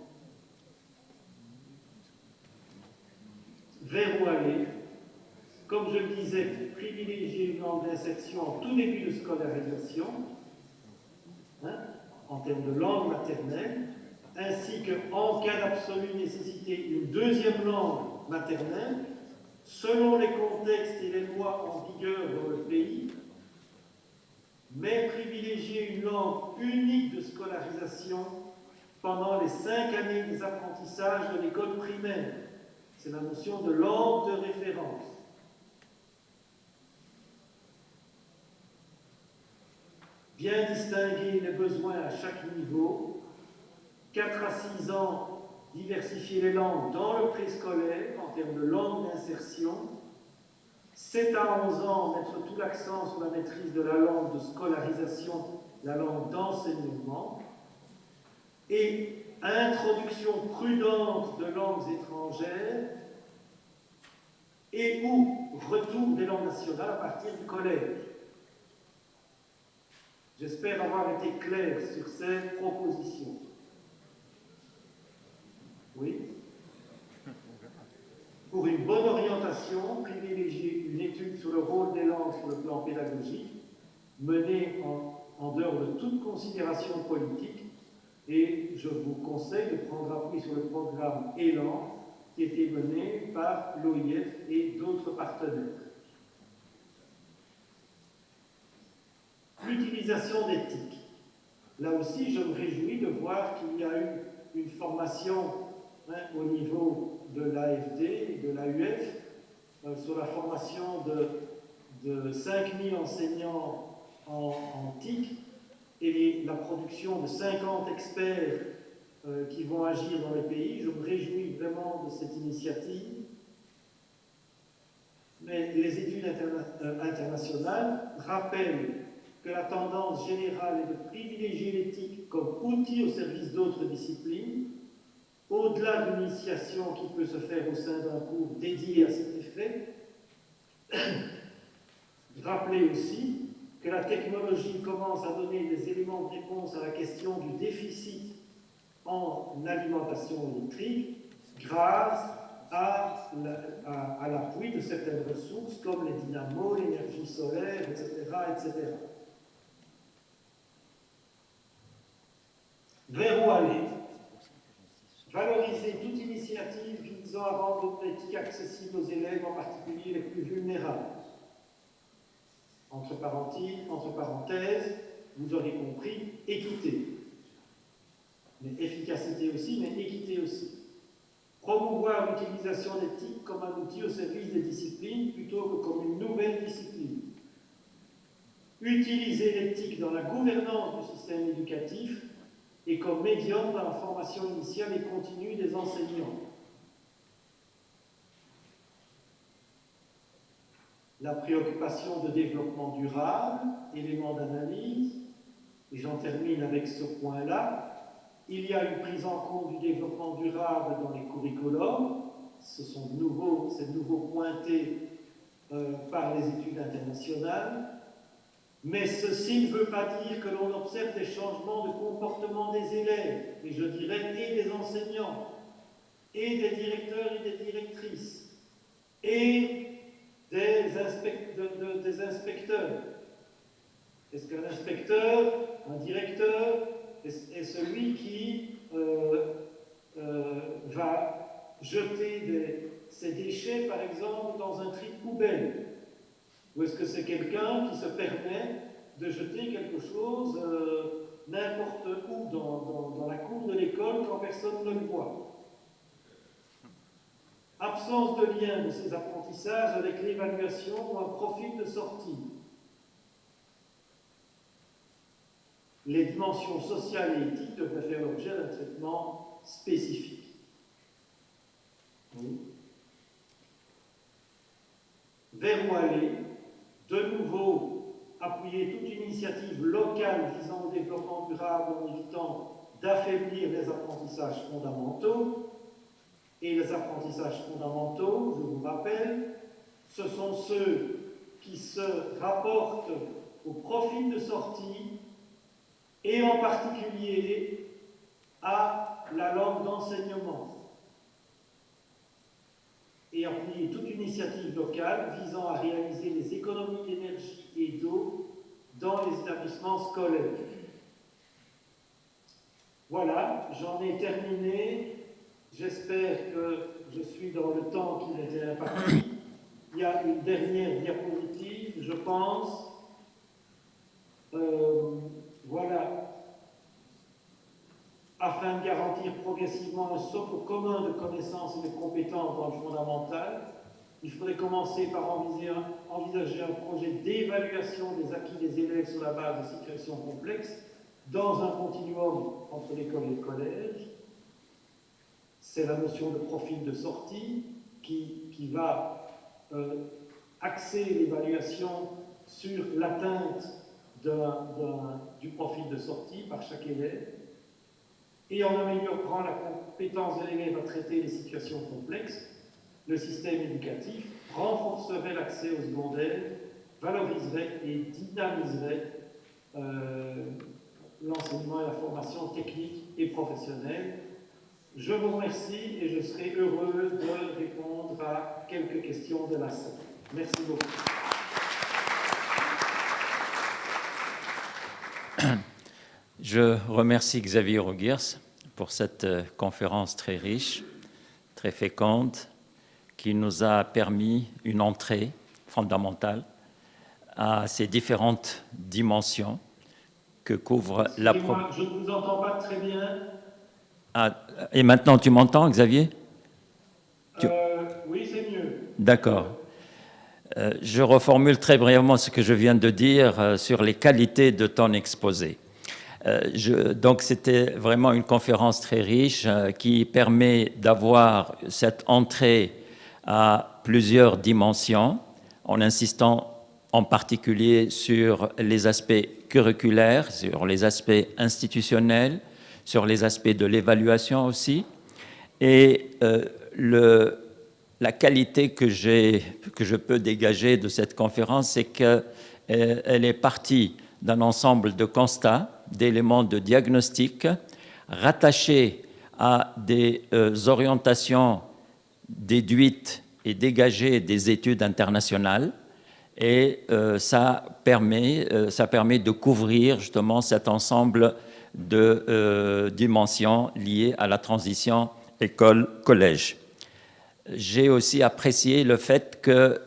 Vers où aller? Comme je le disais, privilégier une langue d'insertion en tout début de scolarisation, en termes de langue maternelle, ainsi qu'en cas d'absolue nécessité, une deuxième langue maternelle, selon les contextes et les lois en vigueur dans le pays, mais privilégier une langue unique de scolarisation pendant les 5 années des apprentissages de l'école primaire. C'est la notion de langue de référence. Bien distinguer les besoins à chaque niveau. 4 à 6 ans, diversifier les langues dans le préscolaire en termes de langue d'insertion. 7 à 11 ans, mettre tout l'accent sur la maîtrise de la langue de scolarisation, la langue d'enseignement. Et introduction prudente de langues étrangères et ou retour des langues nationales à partir du collège. J'espère avoir été clair sur ces propositions. Oui. Pour une bonne orientation, privilégier une étude sur le rôle des langues sur le plan pédagogique, menée en dehors de toute considération politique, et je vous conseille de prendre appui sur le programme Élan, qui a été mené par l'OIF et d'autres partenaires. L'utilisation d'éthique. Là aussi, je me réjouis de voir qu'il y a eu une formation au niveau de l'AFD et de l'AUF sur la formation de 5000 enseignants en TIC et la production de 50 experts qui vont agir dans les pays. Je me réjouis vraiment de cette initiative. Mais les études internationales rappellent que la tendance générale est de privilégier l'éthique comme outil au service d'autres disciplines, au-delà d'une initiation qui peut se faire au sein d'un cours dédié à cet effet. Rappelez aussi que la technologie commence à donner des éléments de réponse à la question du déficit en alimentation électrique grâce à l'appui de certaines ressources comme les dynamos, l'énergie solaire, etc., etc. Vers où aller? Valoriser toute initiative visant à rendre l'éthique accessible aux élèves, en particulier les plus vulnérables. Entre parenthèses, vous aurez compris, équité. Mais efficacité aussi, mais équité aussi. Promouvoir l'utilisation d'éthique comme un outil au service des disciplines plutôt que comme une nouvelle discipline. Utiliser l'éthique dans la gouvernance du système éducatif et comme médium dans la formation initiale et continue des enseignants. La préoccupation de développement durable, élément d'analyse, et j'en termine avec ce point-là. Il y a une prise en compte du développement durable dans les curriculums, c'est nouveau pointé par les études internationales, mais ceci ne veut pas dire que l'on observe des changements de comportement des élèves, et je dirais et des enseignants, et des directeurs et des directrices, et des inspecteurs. Est-ce qu'un inspecteur, un directeur, est celui qui va jeter ses déchets, par exemple, dans un tri de poubelle? Ou est-ce que c'est quelqu'un qui se permet de jeter quelque chose n'importe où dans la cour de l'école quand personne ne le voit? Absence de lien de ces apprentissages avec l'évaluation ou un profil de sortie. Les dimensions sociales et éthiques devraient faire l'objet d'un traitement spécifique. Oui. Vers où aller? De nouveau, appuyer toute initiative locale visant au développement durable en évitant d'affaiblir les apprentissages fondamentaux. Et les apprentissages fondamentaux, je vous rappelle, ce sont ceux qui se rapportent au profil de sortie et en particulier à la langue d'enseignement. Et appuyer toute initiative locale visant à réaliser les économies d'énergie et d'eau dans les établissements scolaires. Voilà, j'en ai terminé. J'espère que je suis dans le temps qui m'était imparti. Il y a une dernière diapositive, je pense. Voilà. Afin de garantir progressivement un socle commun de connaissances et de compétences dans le fondamental, il faudrait commencer par envisager un projet d'évaluation des acquis des élèves sur la base de situations complexes dans un continuum entre l'école et le collège. C'est la notion de profil de sortie qui va axer l'évaluation sur l'atteinte du profil de sortie par chaque élève. Et en améliorant la compétence de l'élève à traiter les situations complexes, le système éducatif renforcerait l'accès au secondaire, valoriserait et dynamiserait l'enseignement et la formation technique et professionnelle. Je vous remercie et je serai heureux de répondre à quelques questions de la salle. Merci beaucoup. Je remercie Xavier Rogiers pour cette conférence très riche, très féconde, qui nous a permis une entrée fondamentale à ces différentes dimensions que couvre la... Je ne vous entends pas très bien. Ah, et maintenant, tu m'entends, Xavier? Oui, c'est mieux. D'accord. Je reformule très brièvement ce que je viens de dire sur les qualités de ton exposé. Donc, c'était vraiment une conférence très riche qui permet d'avoir cette entrée à plusieurs dimensions, en insistant en particulier sur les aspects curriculaires, sur les aspects institutionnels, sur les aspects de l'évaluation aussi. Et la qualité que je peux dégager de cette conférence, c'est qu'elle est partie d'un ensemble de constats, d'éléments de diagnostic rattachés à des orientations déduites et dégagées des études internationales. Et ça permet de couvrir justement cet ensemble de dimensions liées à la transition école-collège. J'ai aussi apprécié le fait que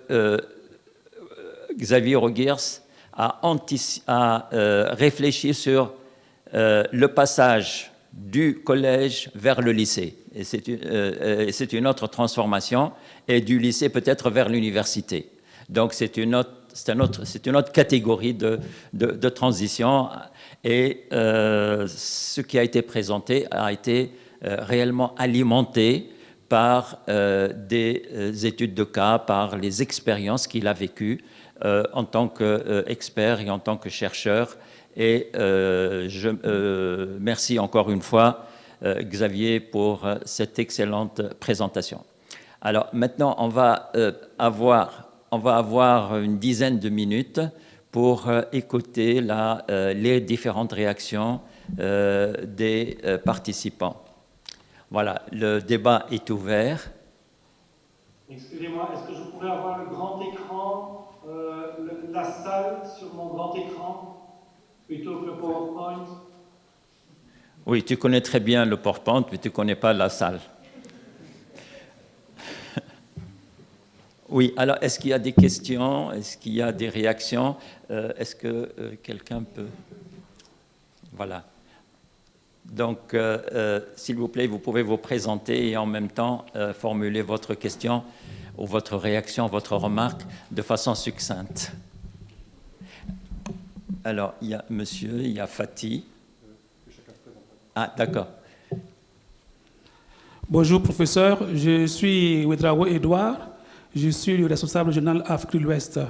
Xavier Rogiers a réfléchi sur le passage du collège vers le lycée. Et c'est une autre transformation, et du lycée peut-être vers l'université. Donc c'est une autre catégorie de transition. Et ce qui a été présenté a été réellement alimenté par des études de cas, par les expériences qu'il a vécues en tant qu'expert et en tant que chercheur. Et je merci encore une fois, Xavier, pour cette excellente présentation. Alors maintenant, on va avoir une dizaine de minutes pour écouter les différentes réactions des participants. Voilà, le débat est ouvert. Excusez-moi, est-ce que je pourrais avoir le grand écran, la salle sur mon grand écran, plutôt que le PowerPoint? Oui, tu connais très bien le PowerPoint, mais tu ne connais pas la salle. Oui, alors est-ce qu'il y a des questions? Est-ce qu'il y a des réactions? Est-ce que quelqu'un peut... Voilà. Donc, s'il vous plaît, vous pouvez vous présenter et en même temps formuler votre question ou votre réaction, votre remarque de façon succincte. Alors, il y a monsieur, il y a Fatih. Ah, d'accord. Bonjour, professeur. Je suis Ouedraogo Edouard. Je suis le responsable général Afrique de l'Ouest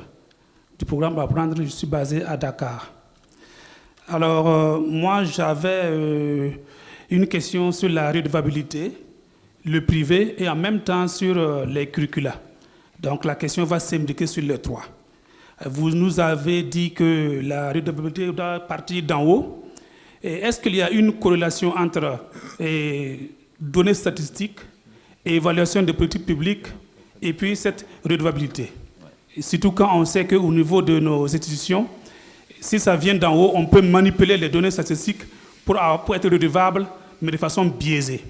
du programme Apprendre. Je suis basé à Dakar. Alors, moi, j'avais une question sur la redevabilité, le privé et en même temps sur les curricula. Donc, la question va s'imbriquer sur les trois. Vous nous avez dit que la redevabilité doit partir d'en haut. Est-ce qu'il y a une corrélation entre données statistiques, évaluation des politiques publiques et puis cette redevabilité? Surtout quand on sait qu'au niveau de nos institutions, si ça vient d'en haut, on peut manipuler les données statistiques pour être redevable, mais de façon biaisée.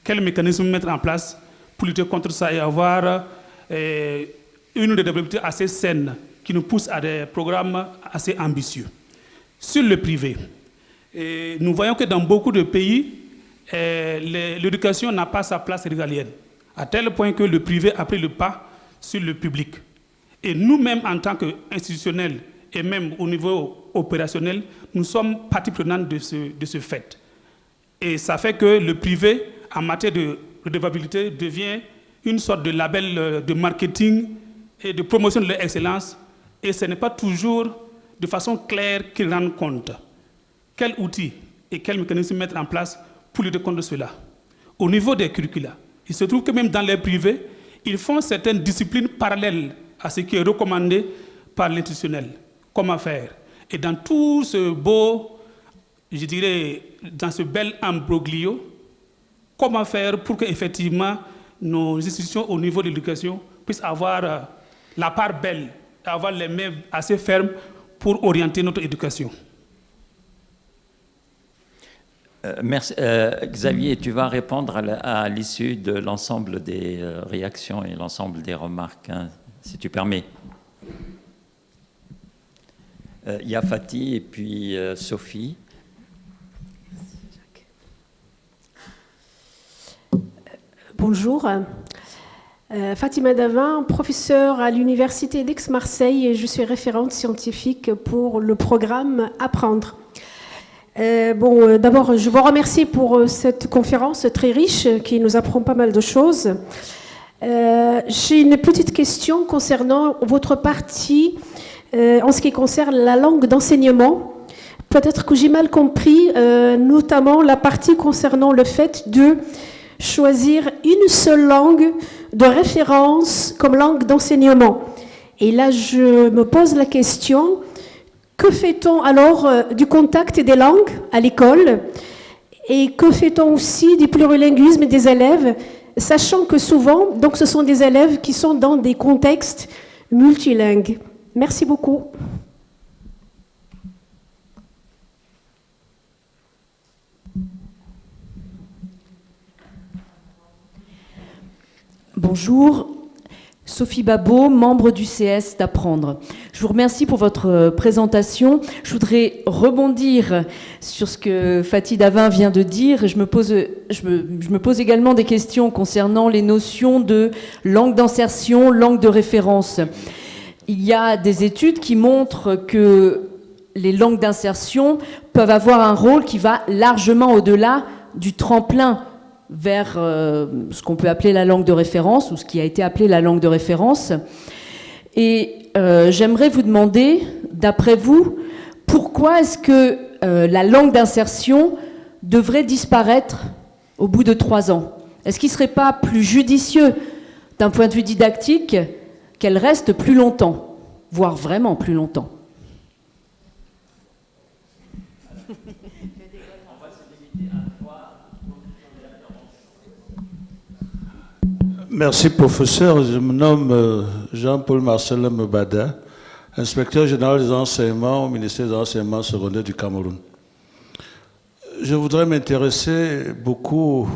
Quel mécanisme mettre en place pour lutter contre ça et avoir une redevabilité assez saine qui nous pousse à des programmes assez ambitieux? Sur le privé, nous voyons que dans beaucoup de pays, l'éducation n'a pas sa place régalienne, à tel point que le privé a pris le pas sur le public. Et nous-mêmes, en tant qu'institutionnels, et même au niveau opérationnel, nous sommes partie prenante de ce fait. Et ça fait que le privé, en matière de redevabilité, devient une sorte de label de marketing et de promotion de l'excellence. Et ce n'est pas toujours de façon claire qu'ils rendent compte. Quels outils et quels mécanismes mettre en place pour lutter contre cela? Au niveau des curricula, il se trouve que même dans les privés, ils font certaines disciplines parallèles à ce qui est recommandé par l'institutionnel. Comment faire? Et dans tout ce beau, je dirais, dans ce bel imbroglio, comment faire pour qu'effectivement nos institutions au niveau de l'éducation puissent avoir la part belle, avoir les mains assez fermes pour orienter notre éducation? Merci. Xavier, tu vas répondre à l'issue de l'ensemble des réactions et l'ensemble des remarques, hein, si tu permets. Il y a Fatih et puis Sophie. Bonjour. Fatima Davin, professeure à l'Université d'Aix-Marseille et je suis référente scientifique pour le programme Apprendre. D'abord, je vous remercie pour cette conférence très riche qui nous apprend pas mal de choses. J'ai une petite question concernant votre partie en ce qui concerne la langue d'enseignement. Peut-être que j'ai mal compris, notamment la partie concernant le fait de choisir une seule langue de référence comme langue d'enseignement. Et là, je me pose la question, que fait-on alors du contact des langues à l'école? Et que fait-on aussi du plurilinguisme des élèves, sachant que souvent, donc, ce sont des élèves qui sont dans des contextes multilingues. Merci beaucoup. Bonjour, Sophie Babot, membre du CS d'Apprendre. Je vous remercie pour votre présentation. Je voudrais rebondir sur ce que Fatih Davin vient de dire. Je me pose également des questions concernant les notions de langue d'insertion, langue de référence. Il y a des études qui montrent que les langues d'insertion peuvent avoir un rôle qui va largement au-delà du tremplin vers ce qu'on peut appeler la langue de référence, ou ce qui a été appelé la langue de référence. Et j'aimerais vous demander, d'après vous, pourquoi est-ce que la langue d'insertion devrait disparaître au bout de 3 ans? Est-ce qu'il ne serait pas plus judicieux, d'un point de vue didactique, qu'elle reste plus longtemps, voire vraiment plus longtemps? Merci, professeur. Je me nomme Jean-Paul Marcel Mbada, inspecteur général des enseignements au ministère des enseignements secondaires du Cameroun. Je voudrais m'intéresser beaucoup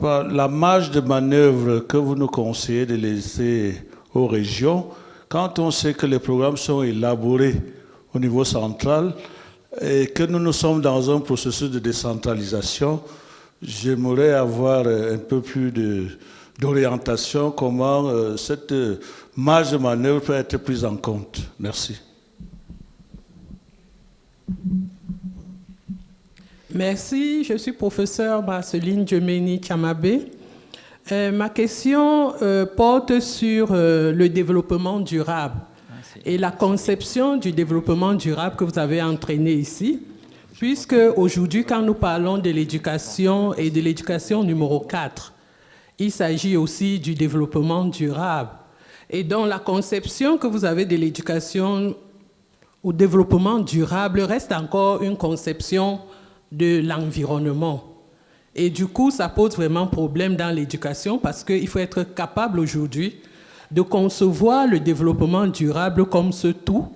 par la marge de manœuvre que vous nous conseillez de laisser aux régions quand on sait que les programmes sont élaborés au niveau central et que nous sommes dans un processus de décentralisation. J'aimerais avoir un peu plus d'orientation, comment cette marge de manœuvre peut être prise en compte. Merci. Merci, je suis professeure Marceline Djemeni Chamabé. Ma question porte sur le développement durable et la conception du développement durable que vous avez entraîné ici, puisque aujourd'hui, quand nous parlons de l'éducation et de l'éducation numéro 4, il s'agit aussi du développement durable. Et dans la conception que vous avez de l'éducation au développement durable reste encore une conception de l'environnement. Et du coup, ça pose vraiment problème dans l'éducation parce qu'il faut être capable aujourd'hui de concevoir le développement durable comme ce tout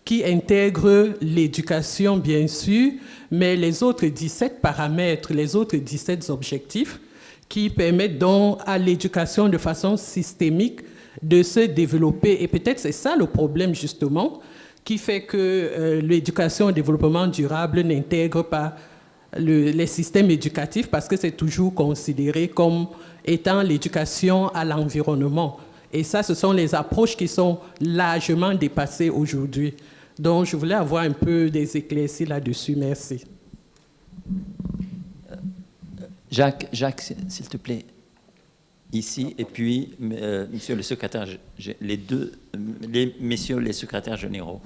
qui intègre l'éducation, bien sûr, mais les autres 17 paramètres, les autres 17 objectifs qui permettent donc à l'éducation de façon systémique de se développer. Et peut-être c'est ça le problème, justement, qui fait que l'éducation au développement durable n'intègre pas les systèmes éducatifs parce que c'est toujours considéré comme étant l'éducation à l'environnement. Et ça, ce sont les approches qui sont largement dépassées aujourd'hui. Donc, je voulais avoir un peu des éclaircies là-dessus. Merci. Jacques, s'il te plaît, ici, et puis, monsieur le secrétaire, messieurs les secrétaires généraux.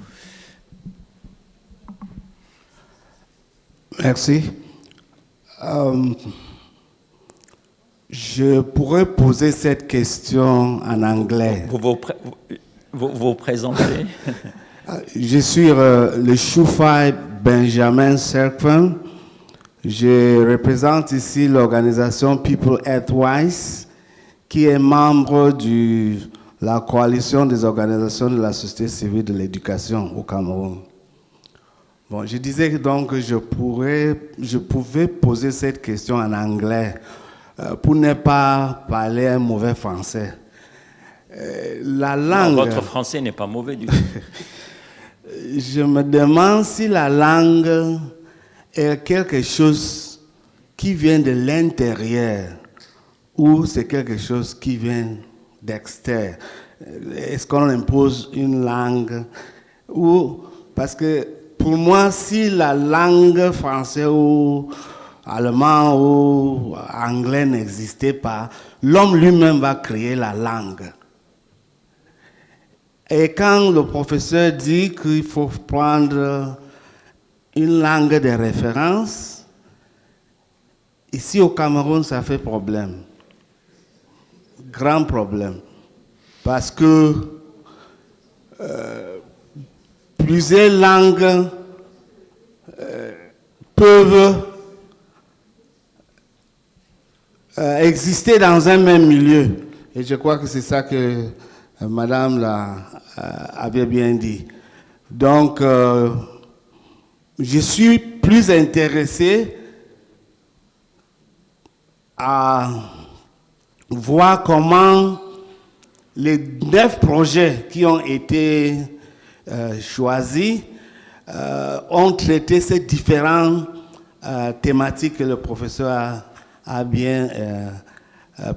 Merci. Je pourrais poser cette question en anglais. Vous présentez. Je suis le Shufai Benjamin Serpent. Je représente ici l'organisation People Earthwise, qui est membre de la coalition des organisations de la société civile de l'éducation au Cameroun. Bon, je disais donc que je pouvais poser cette question en anglais pour ne pas parler un mauvais français. La langue... Non, votre français n'est pas mauvais du tout. Je me demande si la langue est quelque chose qui vient de l'intérieur ou c'est quelque chose qui vient d'extérieur. Est-ce qu'on impose une langue ou... Parce que pour moi, si la langue française ou allemand ou anglais n'existait pas, l'homme lui-même va créer la langue. Et quand le professeur dit qu'il faut prendre une langue de référence, ici au Cameroun, ça fait problème. Grand problème. Parce que plusieurs langues peuvent exister dans un même milieu. Et je crois que c'est ça que Madame avait bien dit. Donc, je suis plus intéressé à voir comment les 9 projets qui ont été choisis ont traité ces différentes thématiques que le professeur a bien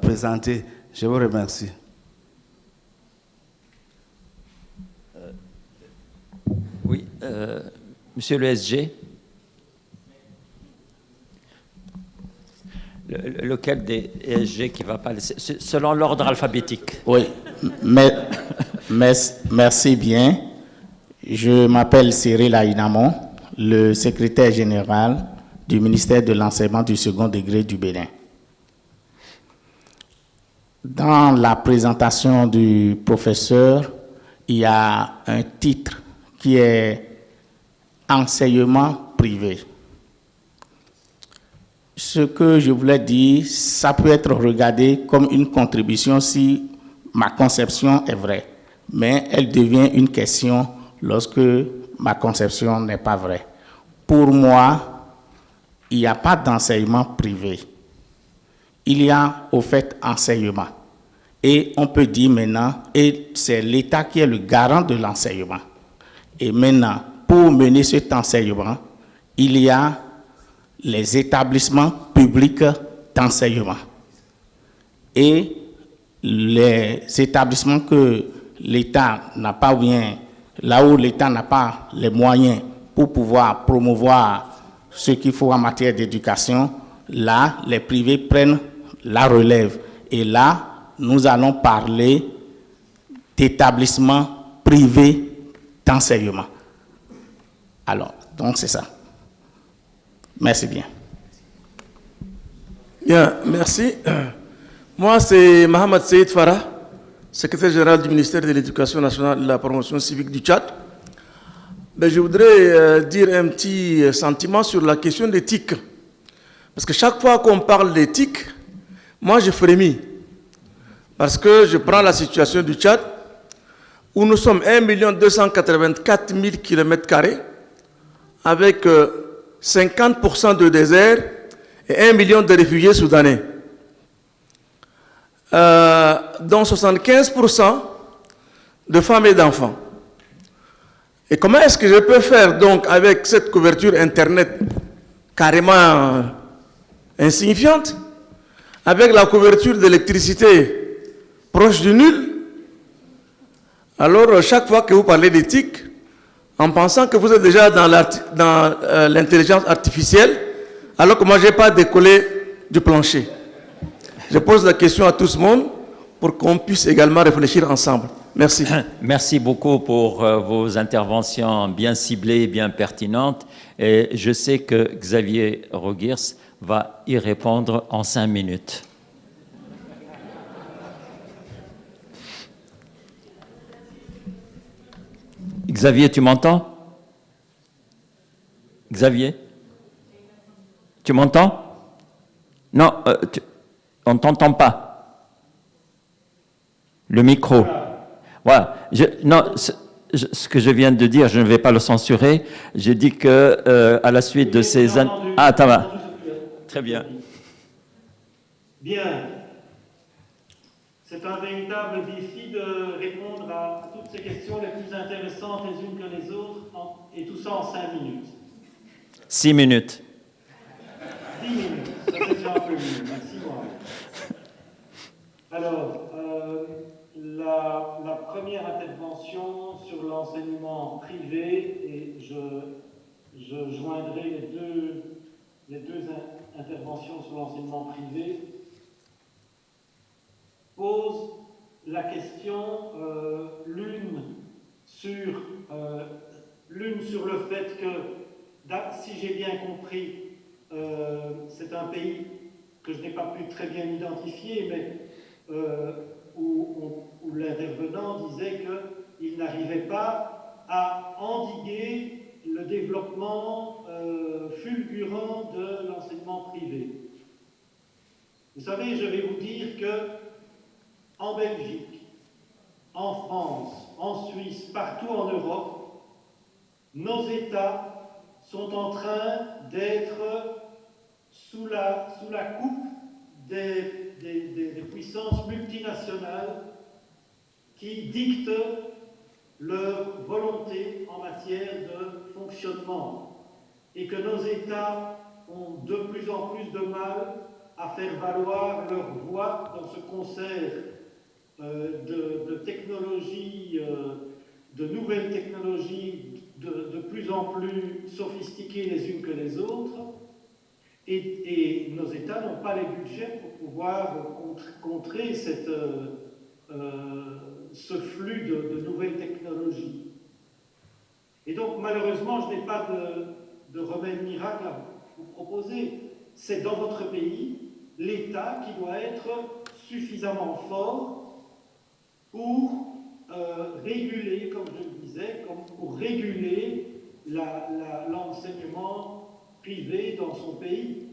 présentées. Je vous remercie. Oui, monsieur le SG. Lequel des SG qui va parler? Selon l'ordre alphabétique. Oui, merci bien. Je m'appelle Cyril Aïnamon, le secrétaire général du ministère de l'enseignement du second degré du Bénin. Dans la présentation du professeur, il y a un titre qui est enseignement privé. ce que je voulais dire, ça peut être regardé comme une contribution si ma conception est vraie. Mais elle devient une question lorsque ma conception n'est pas vraie. Pour moi, il n'y a pas d'enseignement privé. Il y a au fait enseignement. Et on peut dire maintenant, et c'est l'État qui est le garant de l'enseignement. Et maintenant, pour mener cet enseignement, il y a les établissements publics d'enseignement. Et les établissements que l'État n'a pas bien, là où l'État n'a pas les moyens pour pouvoir promouvoir ce qu'il faut en matière d'éducation, là, les privés prennent la relève. Et là, nous allons parler d'établissements privés d'enseignement. Alors, donc c'est ça. Merci bien. Bien, merci. Moi, c'est Mohamed Seyd Farah, secrétaire général du ministère de l'Éducation nationale et de la promotion civique du Tchad. Ben, je voudrais dire un petit sentiment sur la question d'éthique. Parce que chaque fois qu'on parle d'éthique, moi je frémis. Parce que je prends la situation du Tchad, où nous sommes 1 284 000 km², avec 50% de désert et 1 million de réfugiés soudanais. Dont 75% de femmes et d'enfants. Et comment est-ce que je peux faire donc avec cette couverture Internet carrément insignifiante, avec la couverture d'électricité proche du nul? Alors chaque fois que vous parlez d'éthique, en pensant que vous êtes déjà dans l'intelligence artificielle, alors que moi je n'ai pas décollé du plancher. Je pose la question à tout le monde pour qu'on puisse également réfléchir ensemble. Merci. Merci beaucoup pour vos interventions bien ciblées et bien pertinentes. Et je sais que Xavier Rogirs va y répondre en 5 minutes. Xavier, tu m'entends? Xavier? Tu m'entends? Non, on ne t'entend pas. Le micro. Voilà. Ce que je viens de dire, je ne vais pas le censurer. J'ai dit que à la suite de ces... Ah, ça va. Très bien. Bien. C'est un véritable défi de répondre à toutes ces questions les plus intéressantes les unes que les autres, et tout ça en 5 minutes. 6 minutes. 10 minutes, ça c'est déjà un peu mieux. Merci, moi. Alors, la première intervention sur l'enseignement privé, et je joindrai les deux interventions sur l'enseignement privé, pose la question, l'une sur le fait que, si j'ai bien compris, c'est un pays que je n'ai pas pu très bien identifier, mais où l'intervenant disait qu'il n'arrivait pas à endiguer le développement fulgurant de l'enseignement privé. Vous savez, je vais vous dire que en Belgique, en France, en Suisse, partout en Europe, nos États sont en train d'être sous la coupe des puissances multinationales qui dictent leur volonté en matière de fonctionnement et que nos États ont de plus en plus de mal à faire valoir leur voix dans ce concert de technologies, de nouvelles technologies de plus en plus sophistiquées les unes que les autres, et nos États n'ont pas les budgets pour pouvoir contrer ce flux de nouvelles technologies. Et donc, malheureusement, je n'ai pas de remède miracle à vous proposer. C'est dans votre pays l'État qui doit être suffisamment fort pour réguler, comme je le disais, pour réguler l'enseignement privé dans son pays.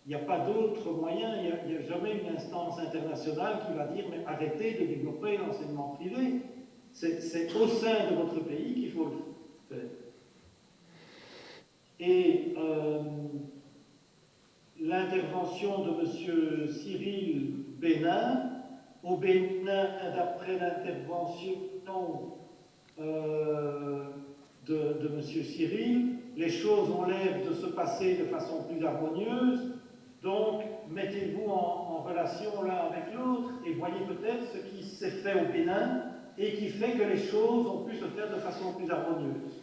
Il n'y a pas d'autre moyen, il n'y a jamais une instance internationale qui va dire mais arrêtez de développer l'enseignement privé. C'est au sein de votre pays qu'il faut le faire. Et l'intervention de M. Cyril Bénin, au Bénin, d'après l'intervention de M. Cyril, les choses ont l'air de se passer de façon plus harmonieuse. Donc, mettez-vous en relation l'un avec l'autre et voyez peut-être ce qui s'est fait au Bénin et qui fait que les choses ont pu se faire de façon plus harmonieuse.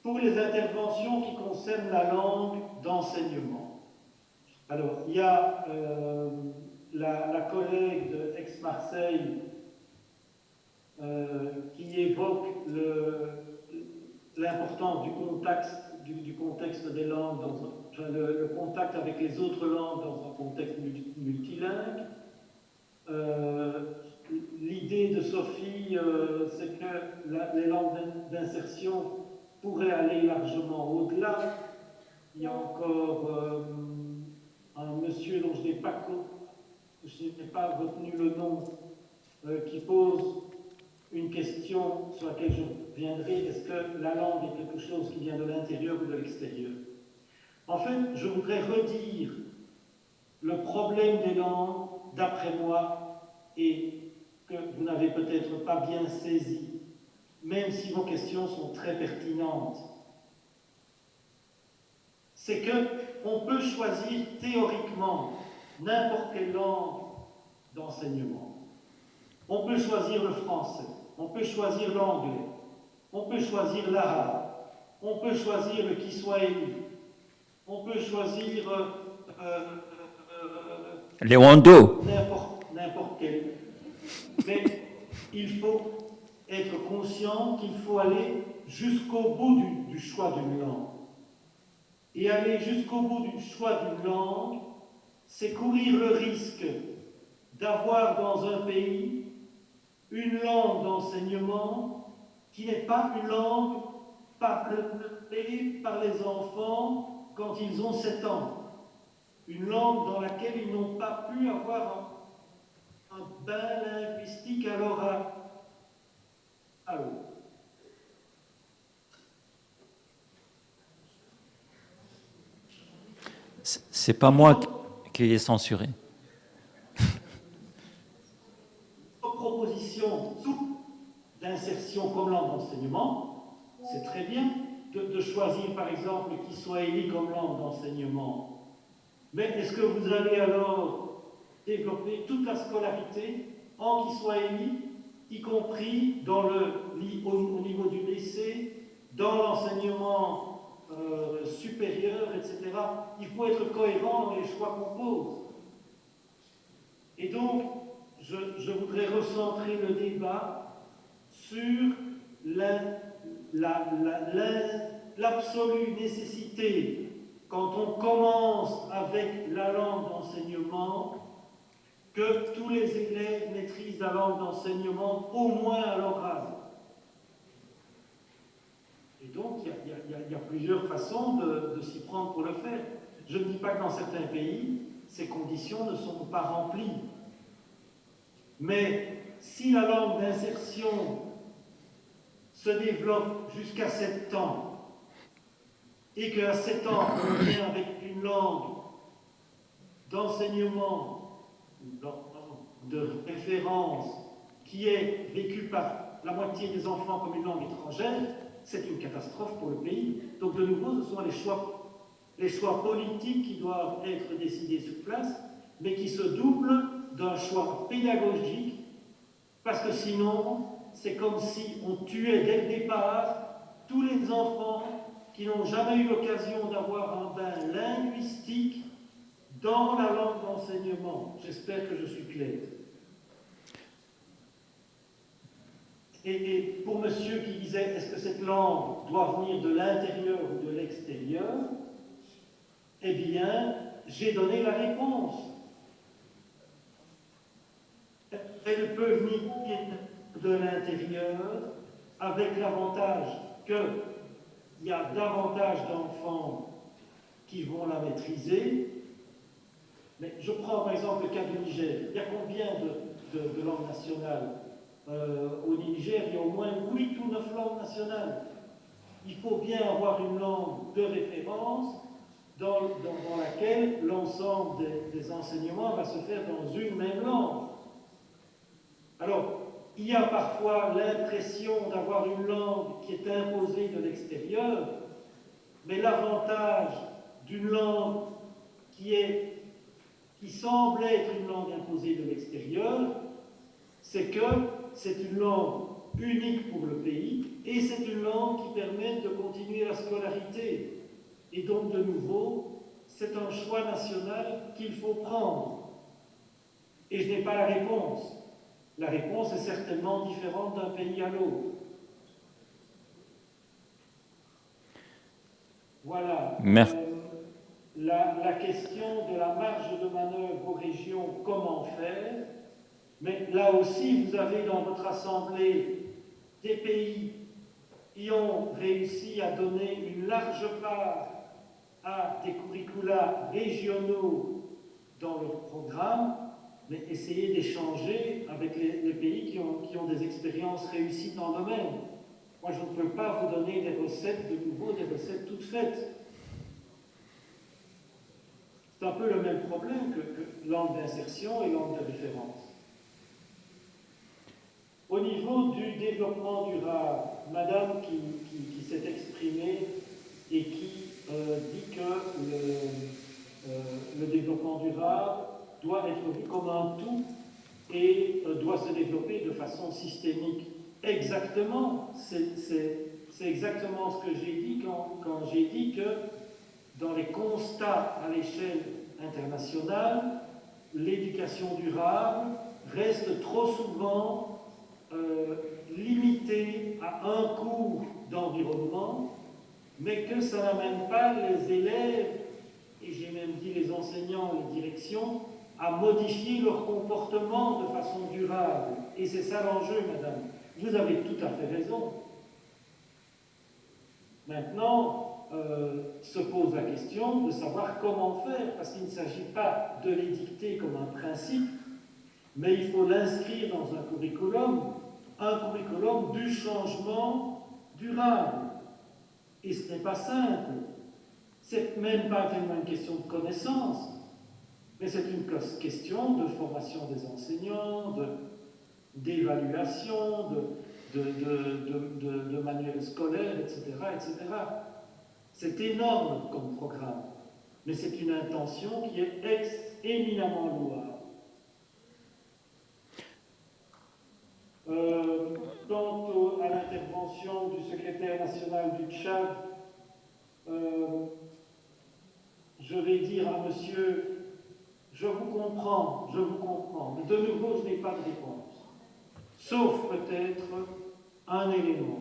Pour les interventions qui concernent la langue d'enseignement, alors, il y a la collègue de Aix-Marseille qui évoque l'importance du contexte des langues, le contact avec les autres langues dans un contexte multilingue. L'idée de Sophie, c'est que les langues d'insertion pourraient aller largement au-delà. Il y a encore un monsieur dont je n'ai pas retenu le nom, qui pose une question sur laquelle je viendrai. Est-ce que la langue est quelque chose qui vient de l'intérieur ou de l'extérieur? En fait, je voudrais redire le problème des langues, d'après moi, et que vous n'avez peut-être pas bien saisi, même si vos questions sont très pertinentes. C'est qu'on peut choisir théoriquement n'importe quelle langue d'enseignement. On peut choisir le français, on peut choisir l'anglais, on peut choisir l'arabe, on peut choisir le kiswahili, on peut choisir les Wando. N'importe quel. Mais il faut être conscient qu'il faut aller jusqu'au bout du choix d'une langue. Et aller jusqu'au bout du choix d'une langue, c'est courir le risque d'avoir dans un pays une langue d'enseignement qui n'est pas une langue parlée par les enfants quand ils ont 7 ans. Une langue dans laquelle ils n'ont pas pu avoir un bain linguistique à l'oral. C'est pas moi qui ai censuré. Proposition d'insertion comme langue d'enseignement, c'est très bien de choisir par exemple le kiswahili comme langue d'enseignement. Mais est-ce que vous allez alors développer toute la scolarité en kiswahili, y compris au niveau du lycée, dans l'enseignement supérieur, etc. Il faut être cohérent dans les choix qu'on pose. Et donc, je voudrais recentrer le débat sur l'absolue nécessité, quand on commence avec la langue d'enseignement, que tous les élèves maîtrisent la langue d'enseignement au moins à l'oral. Et donc, il y a plusieurs façons de s'y prendre pour le faire. Je ne dis pas que dans certains pays, ces conditions ne sont pas remplies. Mais si la langue d'insertion se développe jusqu'à 7 ans, et qu'à 7 ans, on vient avec une langue d'enseignement, de référence, qui est vécue par la moitié des enfants comme une langue étrangère, c'est une catastrophe pour le pays. Donc de nouveau, ce sont les choix politiques qui doivent être décidés sur place, mais qui se doublent d'un choix pédagogique, parce que sinon, c'est comme si on tuait dès le départ tous les enfants qui n'ont jamais eu l'occasion d'avoir un bain linguistique dans la langue d'enseignement. J'espère que je suis clair. Et pour monsieur qui disait, est-ce que cette langue doit venir de l'intérieur ou de l'extérieur? Eh bien, j'ai donné la réponse. Elle peut venir de l'intérieur avec l'avantage qu'il y a davantage d'enfants qui vont la maîtriser. Mais je prends par exemple le cas du Niger. Il y a combien de langues nationales au Niger? Il y a au moins 8 ou 9 langues nationales. Il faut bien avoir une langue de référence dans laquelle l'ensemble des enseignements va se faire dans une même langue. Alors, il y a parfois l'impression d'avoir une langue qui est imposée de l'extérieur, mais l'avantage d'une langue qui semble être une langue imposée de l'extérieur, c'est que c'est une langue unique pour le pays et c'est une langue qui permet de continuer la scolarité. Et donc, de nouveau, c'est un choix national qu'il faut prendre. Et je n'ai pas la réponse. La réponse est certainement différente d'un pays à l'autre. Voilà. Merci. La question de la marge de manœuvre aux régions, comment faire? Mais là aussi, vous avez dans votre assemblée des pays qui ont réussi à donner une large part à des curricula régionaux dans leur programme, mais essayez d'échanger avec les pays qui ont des expériences réussies dans le domaine. Moi, je ne peux pas vous donner des recettes de nouveau, des recettes toutes faites. C'est un peu le même problème que langue d'insertion et langue de référence. Au niveau du développement durable, Madame qui s'est exprimée et qui dit que le développement durable doit être vu comme un tout et doit se développer de façon systémique. Exactement, c'est exactement ce que j'ai dit quand j'ai dit que dans les constats à l'échelle internationale, l'éducation durable reste trop souvent limitée à un cours d'environnement, mais que ça n'amène pas les élèves, et j'ai même dit les enseignants, les directions, à modifier leur comportement de façon durable. Et c'est ça l'enjeu, madame. Vous avez tout à fait raison. Maintenant, se pose la question de savoir comment faire, parce qu'il ne s'agit pas de l'édicter comme un principe, mais il faut l'inscrire dans un curriculum du changement durable. Et ce n'est pas simple. C'est même pas tellement une question de connaissance, mais c'est une question de formation des enseignants, d'évaluation, de manuels scolaires, etc., etc. C'est énorme comme programme, mais c'est une intention qui est éminemment louable. Quant à l'intervention du secrétaire national du Tchad, je vais dire à monsieur, je vous comprends, mais de nouveau, je n'ai pas de réponse. Sauf peut-être un élément.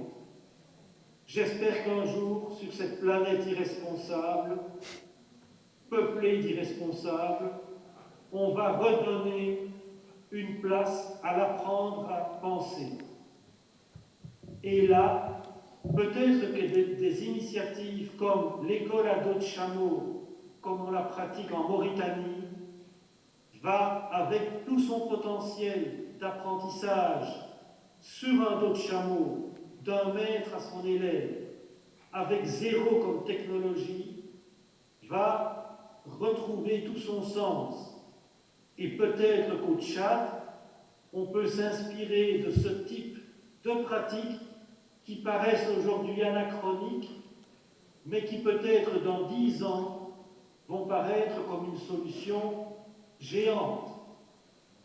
J'espère qu'un jour, sur cette planète irresponsable, peuplée d'irresponsables, on va redonner une place à l'apprendre à penser. Et là, peut-être que des initiatives comme l'école à dos de chameau, comme on la pratique en Mauritanie, va, avec tout son potentiel d'apprentissage sur un dos de chameau, d'un maître à son élève, avec zéro comme technologie, va retrouver tout son sens. Et peut-être qu'au Tchad, on peut s'inspirer de ce type de pratiques qui paraissent aujourd'hui anachroniques, mais qui peut-être dans 10 ans vont paraître comme une solution géante.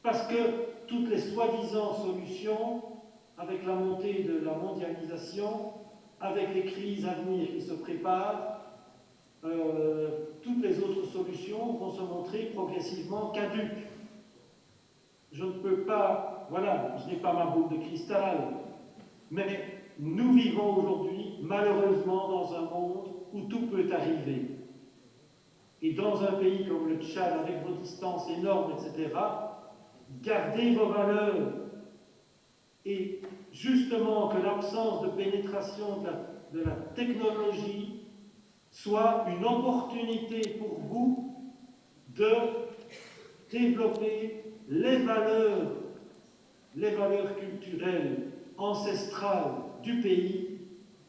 Parce que toutes les soi-disant solutions, avec la montée de la mondialisation, avec les crises à venir qui se préparent, toutes les autres solutions vont se montrer progressivement caduques. Je ne peux pas, voilà, je n'ai pas ma boule de cristal, mais nous vivons aujourd'hui, malheureusement, dans un monde où tout peut arriver. Et dans un pays comme le Tchad, avec vos distances énormes, etc., gardez vos valeurs. Et justement que l'absence de pénétration de la technologie soit une opportunité pour vous de développer les valeurs culturelles ancestrales du pays,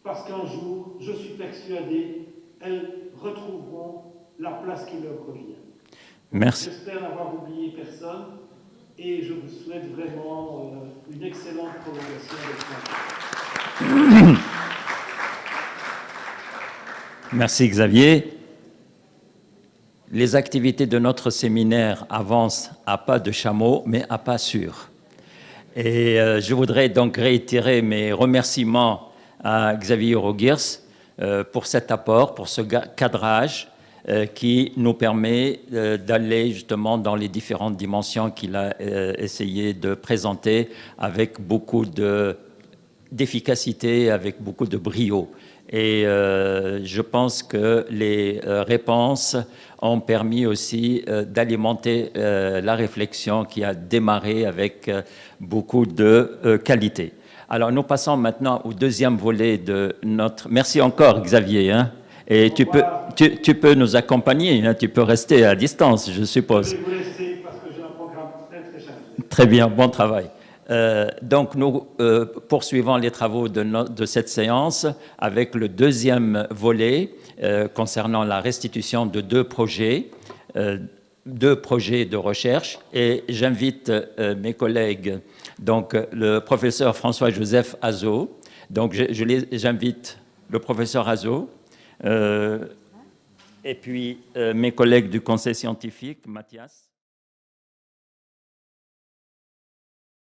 parce qu'un jour, je suis persuadé, elles retrouveront la place qui leur revient. Merci. J'espère n'avoir oublié personne et je vous souhaite vraiment une excellente prolongation de ce matin. Merci Xavier. Les activités de notre séminaire avancent à pas de chameau, mais à pas sûr. Et je voudrais donc réitérer mes remerciements à Xavier Eurogears pour cet apport, pour ce cadrage qui nous permet d'aller justement dans les différentes dimensions qu'il a essayé de présenter avec beaucoup d'efficacité, avec beaucoup de brio. Et je pense que les réponses ont permis aussi d'alimenter la réflexion qui a démarré avec beaucoup de qualité. Alors nous passons maintenant au deuxième volet de notre... Merci encore Xavier. Hein. Et tu peux nous accompagner, hein, tu peux rester à distance, je suppose. Je vais vous laisser parce que j'ai un programme très chargé. Très bien, bon travail. Donc nous poursuivons les travaux de cette séance avec le deuxième volet concernant la restitution de deux projets de recherche. Et j'invite mes collègues, donc le professeur François-Joseph Azot. Donc j'invite le professeur Azot. Et puis mes collègues du conseil scientifique, Mathias.